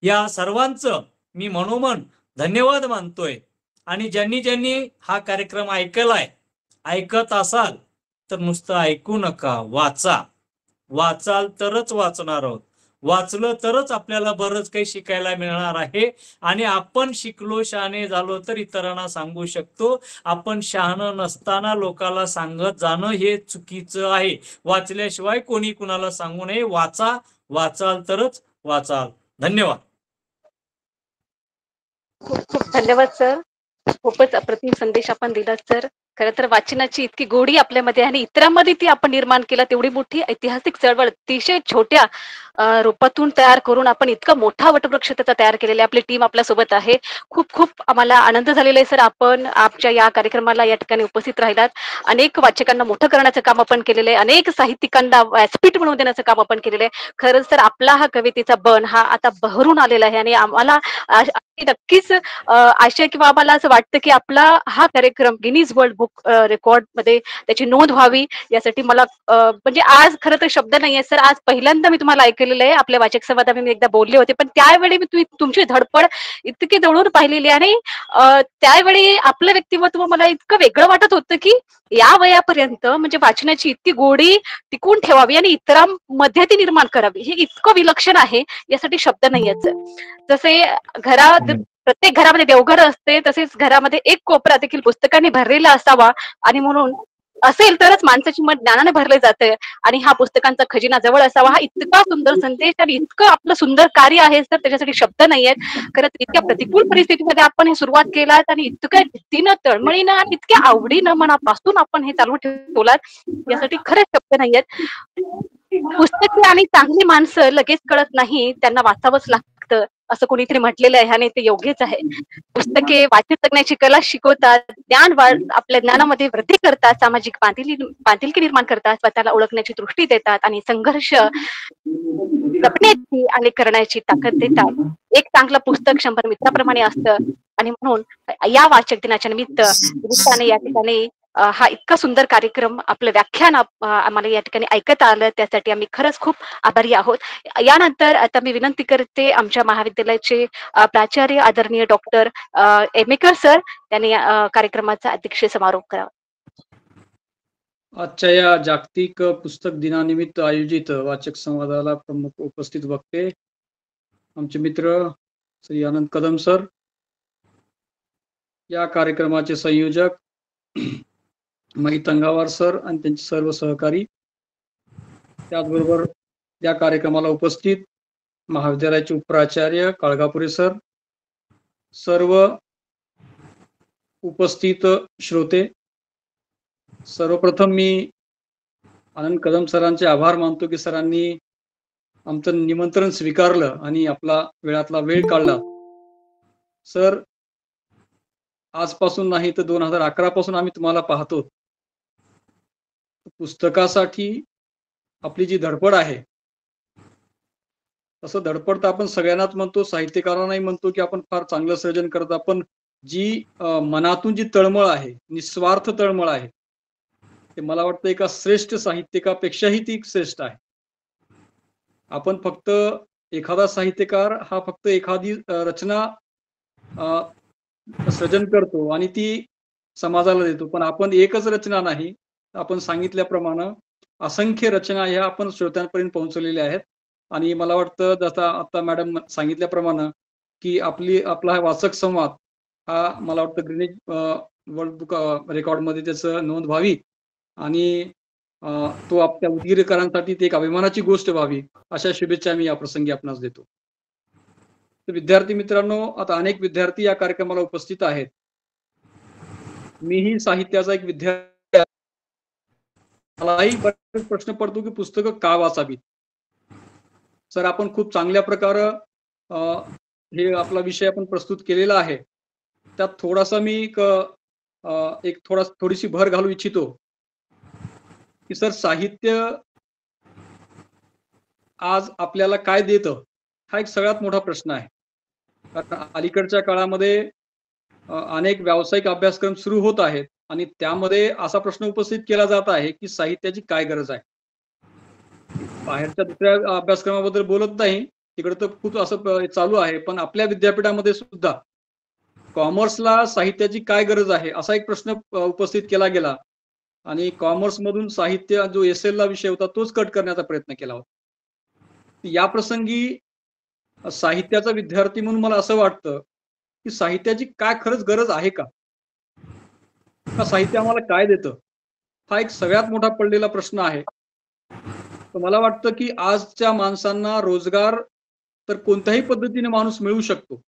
या सर्वांचं मी मनोमन धन्यवाद मानतोय. आणि ज्यांनी ज्यांनी हा कार्यक्रम ऐकलाय, ऐकत असाल तर नुसतं ऐकू नका, वाचा. वाचाल तरच वाचणार आहोत, वाचलं तरच आपल्याला बरंच काही शिकायला मिळणार आहे. आणि आपण शिकलो, शहाणे झालो तर इतरांना सांगू शकतो. आपण शहाणं नसताना लोकांना सांगत जाणं हे चुकीचं आहे. वाचल्याशिवाय कोणी कुणाला सांगू नये. वाचा, वाचाल तरच वाचाल. धन्यवाद. खूप खूप धन्यवाद सर. खूपच अप्रतिम संदेश आपण दिलात सर. खरं तर वाचनाची इतकी गोडी आपल्यामध्ये आहे आणि इतरांमध्ये ती आपण निर्माण केला तेवढी मोठी ऐतिहासिक चळवळ अतिशय छोट्या रूपातून तयार करून आपण इतका मोठा वटवृक्ष त्याचा तयार केलेला आहे. आपली टीम आपल्या सोबत आहे. खूप खूप आम्हाला आनंद झालेला आहे सर, आपण आमच्या या कार्यक्रमाला या ठिकाणी उपस्थित राहिलात. अनेक वाचकांना मोठं करण्याचं काम आपण केलेलं आहे, अनेक साहित्यिकांना व्यासपीठ बनवून देण्याचं काम आपण केलेलं आहे. खरंच तर आपला हा कवितेचा बन हा आता बहरून आलेला आहे आणि आम्हाला नक्कीच आशा आहे किंवा आम्हाला असं वाटतं की आपला हा कार्यक्रम गिनीज वर्ल्ड बुक रेकॉर्ड मध्ये त्याची नोंद व्हावी, यासाठी मला म्हणजे आज खरं तर शब्द नाहीये सर. आज पहिल्यांदा मी तुम्हाला ऐकलेलं आहे. आपल्या वाचक संवादात मी एकदा बोलले होते, पण त्यावेळी मी तुमची धडपड इतकी जवळून पाहिलेली आणि त्यावेळी आपलं व्यक्तिमत्व मला इतकं वेगळं वाटत होतं की या वयापर्यंत म्हणजे वाचनाची इतकी गोडी टिकून ठेवावी आणि इतरांमध्ये ती निर्माण करावी, हे इतकं विलक्षण आहे, यासाठी शब्द नाहीयेत. जसे घरात प्रत्येक घरामध्ये देवघर असते, तसेच घरामध्ये एक कोपरा देखील पुस्तकांनी भरलेला असावा आणि म्हणून असेल तरच माणसाची मन ज्ञानाने भरले जाते आणि हा पुस्तकांचा खजिना जवळ असावा. हा इतका सुंदर संदेश आणि इतकं आपलं सुंदर कार्य आहे तर त्याच्यासाठी शब्द नाहीयेत. खरंच इतक्या प्रतिकूल परिस्थितीमध्ये आपण हे सुरुवात केलात आणि इतक्या जिद्दीनं तळमळीनं आणि इतक्या आवडीनं मनापासून आपण हे चालू ठेवलात, यासाठी खरंच शब्द नाहीयेत. पुस्तके आणि चांगली माणसं लगेच कळत नाही, त्यांना वाचावंच लागतं असं कोणीतरी म्हटलेलं आहे आणि ते योग्यच आहे. पुस्तके वाचन करण्याची कला शिकवतात, आपल्या ज्ञानामध्ये वृद्धी करतात, सामाजिक बांधिलकी निर्माण करतात, स्वतःला ओळखण्याची दृष्टी देतात आणि संघर्ष जपण्याची आणि करण्याची ताकद देतात. एक चांगलं पुस्तक 100 मित्राप्रमाणे असतं आणि म्हणून या वाचक दिनाच्या निमित्ताने या ठिकाणी हा इतका सुंदर कार्यक्रम, आपलं व्याख्यान आम्हाला या ठिकाणी ऐकता आलं, त्यासाठी आम्ही खरंच खूप आभारी आहोत. यानंतर आता मी विनंती करते आमच्या महाविद्यालयाचे प्राचार्य आदरणीय डॉक्टर एमेकर सर, त्यांनी कार्यक्रमाचा अध्यक्षीय समारोप करावा. आजच्या या जागतिक पुस्तक दिनानिमित्त आयोजित वाचक संवादाला प्रमुख उपस्थित वक्ते आमचे मित्र श्री आनंद कदम सर, या कार्यक्रमाचे संयोजक महित अंगावार सर आणि त्यांचे सर्व सहकारी, त्याचबरोबर या कार्यक्रमाला उपस्थित महाविद्यालयाचे उपप्राचार्य काळगापुरे सर, सर्व उपस्थित श्रोते, सर्वप्रथम मी आनंद कदम सरांचे आभार मानतो की सरांनी आमचं निमंत्रण स्वीकारलं आणि आपला वेळातला वेळ काढला. सर, आजपासून नाही तर 2011 पासून आम्ही तुम्हाला पाहतो. पुस्तकासाठी आपली जी धडपड आहे, तसं धडपड तर आपण सगळ्यांनाच म्हणतो, साहित्यकारांनाही म्हणतो की आपण फार चांगलं सर्जन करत. आपण जी मनातून जी तळमळ आहे, निस्वार्थ तळमळ आहे, ते मला वाटतं एका श्रेष्ठ साहित्यिकापेक्षाही ती श्रेष्ठ आहे. आपण फक्त एखादा साहित्यकार हा फक्त एखादी रचना सृजन करतो आणि ती समाजाला देतो, पण आपण एकच रचना नाही, आपण सांगितल्याप्रमाणे असंख्य रचना ह्या आपण श्रोत्यांपर्यंत पोहोचवलेल्या आहेत. आणि मला वाटतं जसं आता मॅडम सांगितल्याप्रमाणे की आपला हा वाचक संवाद हा मला वाटतं ग्रीनिज वर्ल्ड बुक रेकॉर्डमध्ये त्याचं नोंद व्हावी आणि तो आपल्या उदगीरकरांसाठी ती एक अभिमानाची गोष्ट व्हावी, अशा शुभेच्छा मी या प्रसंगी आपणास देतो. तर विद्यार्थी मित्रांनो, आता अनेक विद्यार्थी या कार्यक्रमाला उपस्थित आहेत. मीही साहित्याचा एक विद्यार्थी, मलाही बरेच प्रश्न पडतो की पुस्तकं का वाचावीत. सर, आपण खूप चांगल्या प्रकारे हे आपला विषय आपण प्रस्तुत केलेला आहे. त्यात थोडासा मी थोडीशी भर घालू इच्छितो की सर, साहित्य आज आपल्याला काय देतं, हा एक सगळ्यात मोठा प्रश्न आहे. कारण अलीकडच्या काळामध्ये अनेक व्यावसायिक अभ्यासक्रम सुरू होत आहेत आणि त्यामध्ये असा प्रश्न उपस्थित केला जात आहे की साहित्याची काय गरज आहे. बाहेरच्या दुसऱ्या अभ्यासक्रमाबद्दल बोलत नाही, तिकडे तर खूप असं चालू आहे, पण आपल्या विद्यापीठामध्ये सुद्धा कॉमर्सला साहित्याची काय गरज आहे असा एक प्रश्न उपस्थित केला गेला आणि कॉमर्स मधून साहित्य जो SL ला विषय होता तोच कट करण्याचा प्रयत्न केला होता. या प्रसंगी साहित्याचा विद्यार्थी म्हणून मला असं वाटतं की साहित्याची काय खरंच गरज आहे का साहित्य आम्हाला काय देतं, हा एक सगळ्यात मोठा पडलेला प्रश्न आहे. तर मला वाटतं की आजच्या माणसांना रोजगार तर कोणत्याही पद्धतीने माणूस मिळू शकतो,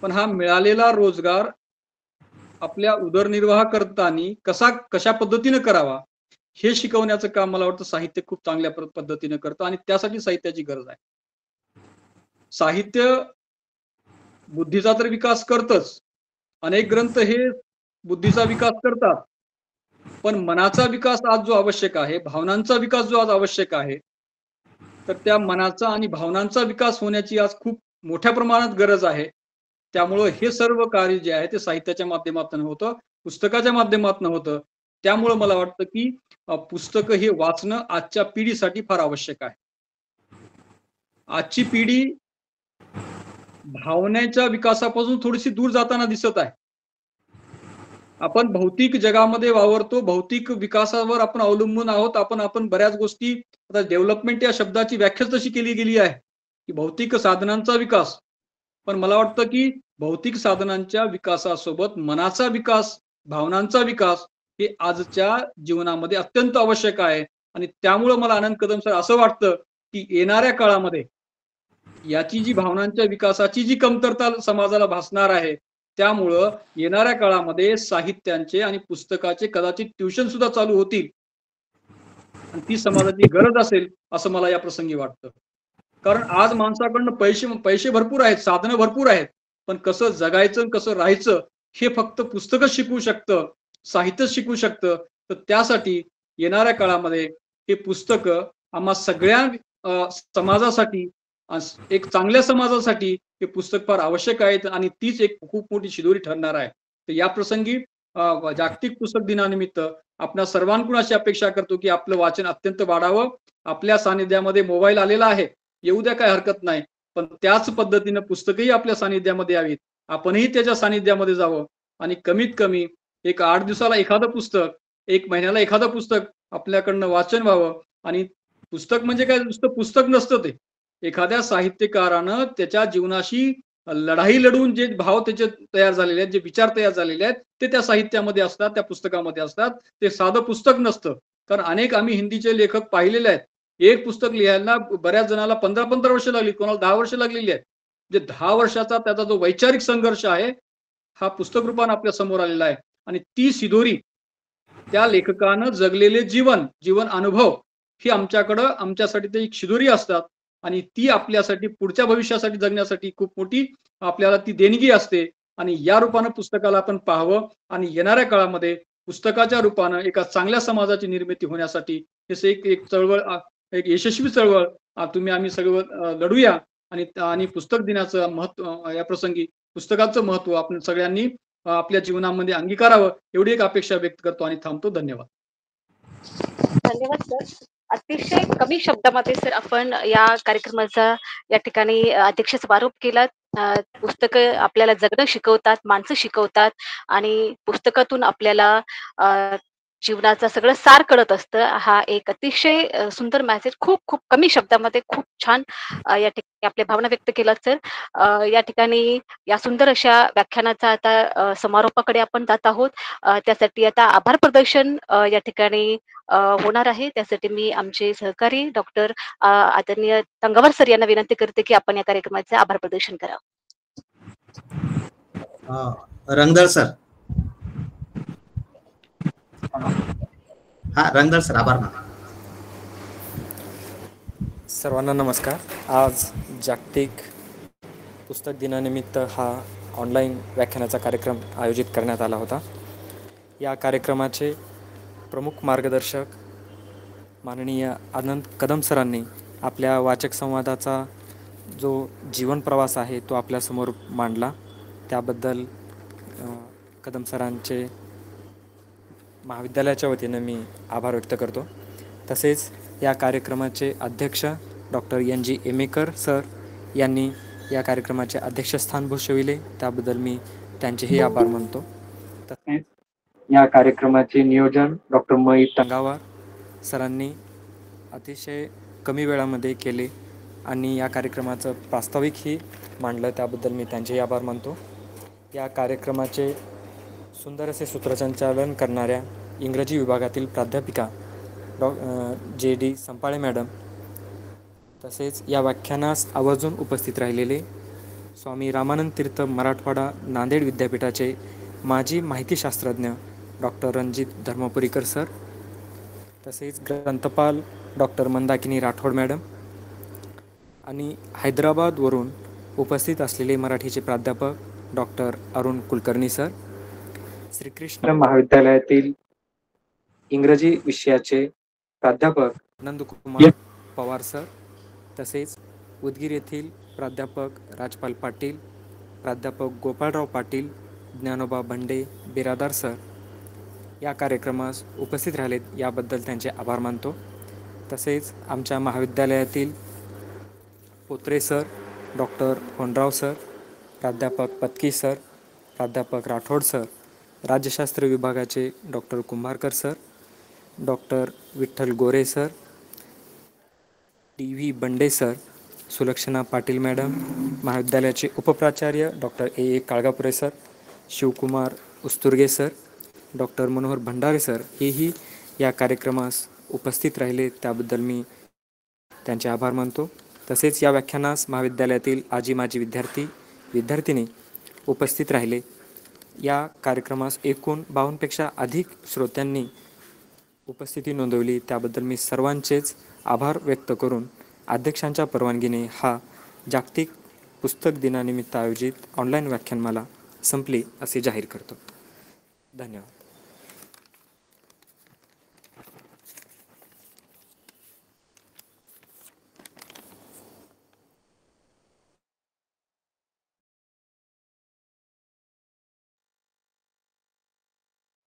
पण हा मिळालेला रोजगार आपल्या उदरनिर्वाह करताना कशा पद्धतीने करावा हे शिकवण्याचं काम मला वाटतं साहित्य खूप चांगल्या पद्धतीने करतं आणि त्यासाठी साहित्याची गरज आहे. साहित्य बुद्धीचा तर विकास करतच, अनेक ग्रंथ हे बुद्धीचा विकास करतात, पण मनाचा विकास आज जो आवश्यक आहे, भावनांचा विकास जो आज आवश्यक आहे, तर त्या मनाचा आणि भावनांचा विकास होण्याची आज खूप मोठ्या प्रमाणात गरज आहे. त्यामुळं हे सर्व कार्य जे आहे ते साहित्याच्या माध्यमातून होतं, पुस्तकाच्या माध्यमातून होतं. त्यामुळं मला वाटतं की पुस्तकं हे वाचणं आजच्या पिढीसाठी फार आवश्यक आहे. आजची पिढी भावनेच्या विकासापासून थोडीशी दूर जाताना दिसत आहे. आपण भौतिक जगामध्ये वावरतो, भौतिक विकासावर आपण अवलंबून आहोत. आपण बऱ्याच गोष्टी, आता डेव्हलपमेंट या शब्दाची व्याख्याच तशी केली गेली आहे की भौतिक साधनांचा विकास. पण मला वाटतं की भौतिक साधनांच्या विकासासोबत मनाचा विकास, भावनांचा विकास हे आजच्या जीवनामध्ये अत्यंत आवश्यक आहे. आणि त्यामुळं मला आनंद कदम सर असं वाटतं की येणाऱ्या काळामध्ये याची जी भावनांच्या विकासाची जी कमतरता समाजाला भासणार आहे, त्यामुळं येणाऱ्या काळामध्ये साहित्यांचे आणि पुस्तकाचे कदाचित ट्युशन सुद्धा चालू होतील आणि ती समाजाची गरज असेल असं मला या प्रसंगी वाटतं. कारण आज माणसाकडनं पैसे भरपूर आहेत, साधनं भरपूर आहेत, पण कसं जगायचं, कसं राहायचं हे फक्त पुस्तकच शिकवू शकतं, साहित्यच शिकवू शकतं. तर त्यासाठी येणाऱ्या काळामध्ये हे पुस्तकं आम्हा सगळ्या समाजासाठी, एक चांगल्या समाजासाठी हे पुस्तक फार आवश्यक आहेत आणि तीच एक खूप मोठी शिदोरी ठरणार आहे. तर या प्रसंगी जागतिक पुस्तक दिनानिमित्त आपल्या सर्वांकडून अशी अपेक्षा करतो की आपलं वाचन अत्यंत वाढावं. आपल्या सानिध्यामध्ये मोबाईल आलेला आहे, येऊ द्या, काय हरकत नाही, पण त्याच पद्धतीनं पुस्तकही आपल्या सानिध्यामध्ये यावीत. आपणही त्याच्या सानिध्यामध्ये जावं आणि कमीत कमी एक 8 दिवसाला एखादं पुस्तक, 1 महिन्याला एखादं पुस्तक आपल्याकडनं वाचन व्हावं. आणि पुस्तक म्हणजे काय, नुसतं पुस्तक नसतं ते. एखाद्या साहित्यकारानं त्याच्या जीवनाशी लढाई लढून जे भाव त्याचे तयार झालेले आहेत, जे विचार तयार झालेले आहेत, ते त्या साहित्यामध्ये असतात, त्या पुस्तकामध्ये असतात. ते साधं पुस्तक नसतं. कारण अनेक आम्ही हिंदीचे लेखक पाहिलेले आहेत. एक पुस्तक लिहायला बऱ्याच जणाला 15-15 वर्ष लागली, कोणाला 10 वर्ष लागलेली आहेत. म्हणजे 10 वर्षाचा त्याचा जो वैचारिक संघर्ष आहे, हा पुस्तक रूपाने आपल्या समोर आलेला आहे. आणि ती शिदोरी त्या लेखकानं जगलेले जीवन अनुभव ही आमच्यासाठी ते एक शिदोरी असतात आणि ती आपल्यासाठी पुढच्या भविष्यासाठी जगण्यासाठी खूप मोठी आपल्याला ती देणगी असते. आणि या रूपानं पुस्तकाला आपण पाहावं आणि येणाऱ्या काळामध्ये पुस्तकाच्या रूपानं एका चांगल्या समाजाची निर्मिती होण्यासाठी हे एक चळवळ, एक यशस्वी चळवळ आम्ही सगळं लढूया. आणि पुस्तक दिनाचं महत्व, या प्रसंगी पुस्तकाचं महत्व आपण सगळ्यांनी आपल्या जीवनामध्ये अंगीकारावं एवढी एक अपेक्षा व्यक्त करतो आणि थांबतो. धन्यवाद. धन्यवाद सर. अतिशय कमी शब्दामध्ये सर आपण या कार्यक्रमाचा या ठिकाणी अध्यक्ष समारोप केला. पुस्तकं आपल्याला जगणं शिकवतात, माणसं शिकवतात आणि पुस्तकातून आपल्याला जीवनाचं सगळं सार कळत असतं. हा एक अतिशय सुंदर मेसेज खूप खूप कमी शब्दामध्ये खूप छान या ठिकाणी आपल्या भावना व्यक्त केला सर. या ठिकाणी या सुंदर अशा व्याख्यानाचा आता समारोपाकडे आपण जात आहोत. त्यासाठी आता आभार प्रदर्शन या ठिकाणी होणार आहे. त्यासाठी मी आमचे सहकारी डॉक्टर आदरणीय तंगावर सर यांना विनंती करते की आपण या कार्यक्रमाचे आभार प्रदर्शन करावं. रंगदळ सर. हा, रंगदळ सर, आभार माना. सर्वांना नमस्कार. आज जागतिक पुस्तक दिनानिमित्त हा ऑनलाईन व्याख्यानाचा कार्यक्रम आयोजित करण्यात आला होता. या कार्यक्रमाचे प्रमुख मार्गदर्शक माननीय आनंद कदम सरांनी आपल्या वाचक संवादाचा जो जीवन प्रवास आहे तो आपल्यासमोर मांडला. त्याबद्दल कदम सरांचे महाविद्यालयाच्या वतीनं मी आभार व्यक्त करतो. तसेच या कार्यक्रमाचे अध्यक्ष डॉक्टर NG एमेकर सर यांनी या कार्यक्रमाचे अध्यक्षस्थान भूषविले, त्याबद्दल मी त्यांचेही आभार मानतो. तसेच या कार्यक्रमाचे नियोजन डॉक्टर मई तंगावर सरांनी अतिशय कमी वेळामध्ये केले आणि या कार्यक्रमाचं प्रास्ताविकही मांडलं, त्याबद्दल मी त्यांचेही आभार मानतो. या कार्यक्रमाचे सुंदर असे सूत्रसंचालन करणाऱ्या इंग्रजी विभागातील प्राध्यापिका JD संपाळे मॅडम, तसेच या व्याख्यानास आवर्जून उपस्थित राहिलेले स्वामी रामानंद तीर्थ मराठवाडा नांदेड विद्यापीठाचे माजी माहितीशास्त्रज्ञ डॉक्टर रणजित धर्मपुरीकर सर, तसेच ग्रंथपाल डॉक्टर मंदाकिनी राठोड मॅडम आणि हैदराबादवरून उपस्थित असलेले मराठीचे प्राध्यापक डॉक्टर अरुण कुलकर्णी सर, श्रीकृष्ण महाविद्यालयातील इंग्रजी विषयाचे प्राध्यापक नंदकुमार पवार सर, तसेच उदगीर येथील प्राध्यापक राजपाल पाटील, प्राध्यापक गोपाळराव पाटील, ज्ञानोबा भंडे बिरादार सर या कार्यक्रमास उपस्थित राहिलेत याबद्दल त्यांचे आभार मानतो. तसेच आमच्या महाविद्यालयातील Potre sir, doctor Honrao sir, प्राध्यापक पत्की सर, प्राध्यापक राठोड सर, राज्यशास्त्र विभागाचे doctor Kumbharkar sir, doctor Vitthal Gore sir, T V. Bande sir, Sulakshana Patil madam, महाविद्यालयाचे उपप्राचार्य doctor A Kalgapure sir, Shivkumar Usturge sir, doctor Manohar Bhandare sir हेही या कार्यक्रमास उपस्थित राहिले त्याबद्दल मी त्यांचे आभार मानतो. तसेच या व्याख्यानास महाविद्यालयातील आजी माजी विद्यार्थिनी उपस्थित राहिले. या कार्यक्रमास एकूण 52पेक्षा अधिक श्रोत्यांनी उपस्थिती नोंदवली त्याबद्दल मी सर्वांचेच आभार व्यक्त करून अध्यक्षांच्या परवानगीने हा जागतिक पुस्तक दिनानिमित्त आयोजित ऑनलाईन व्याख्यानमाला संपली असे जाहीर करतो. धन्यवाद.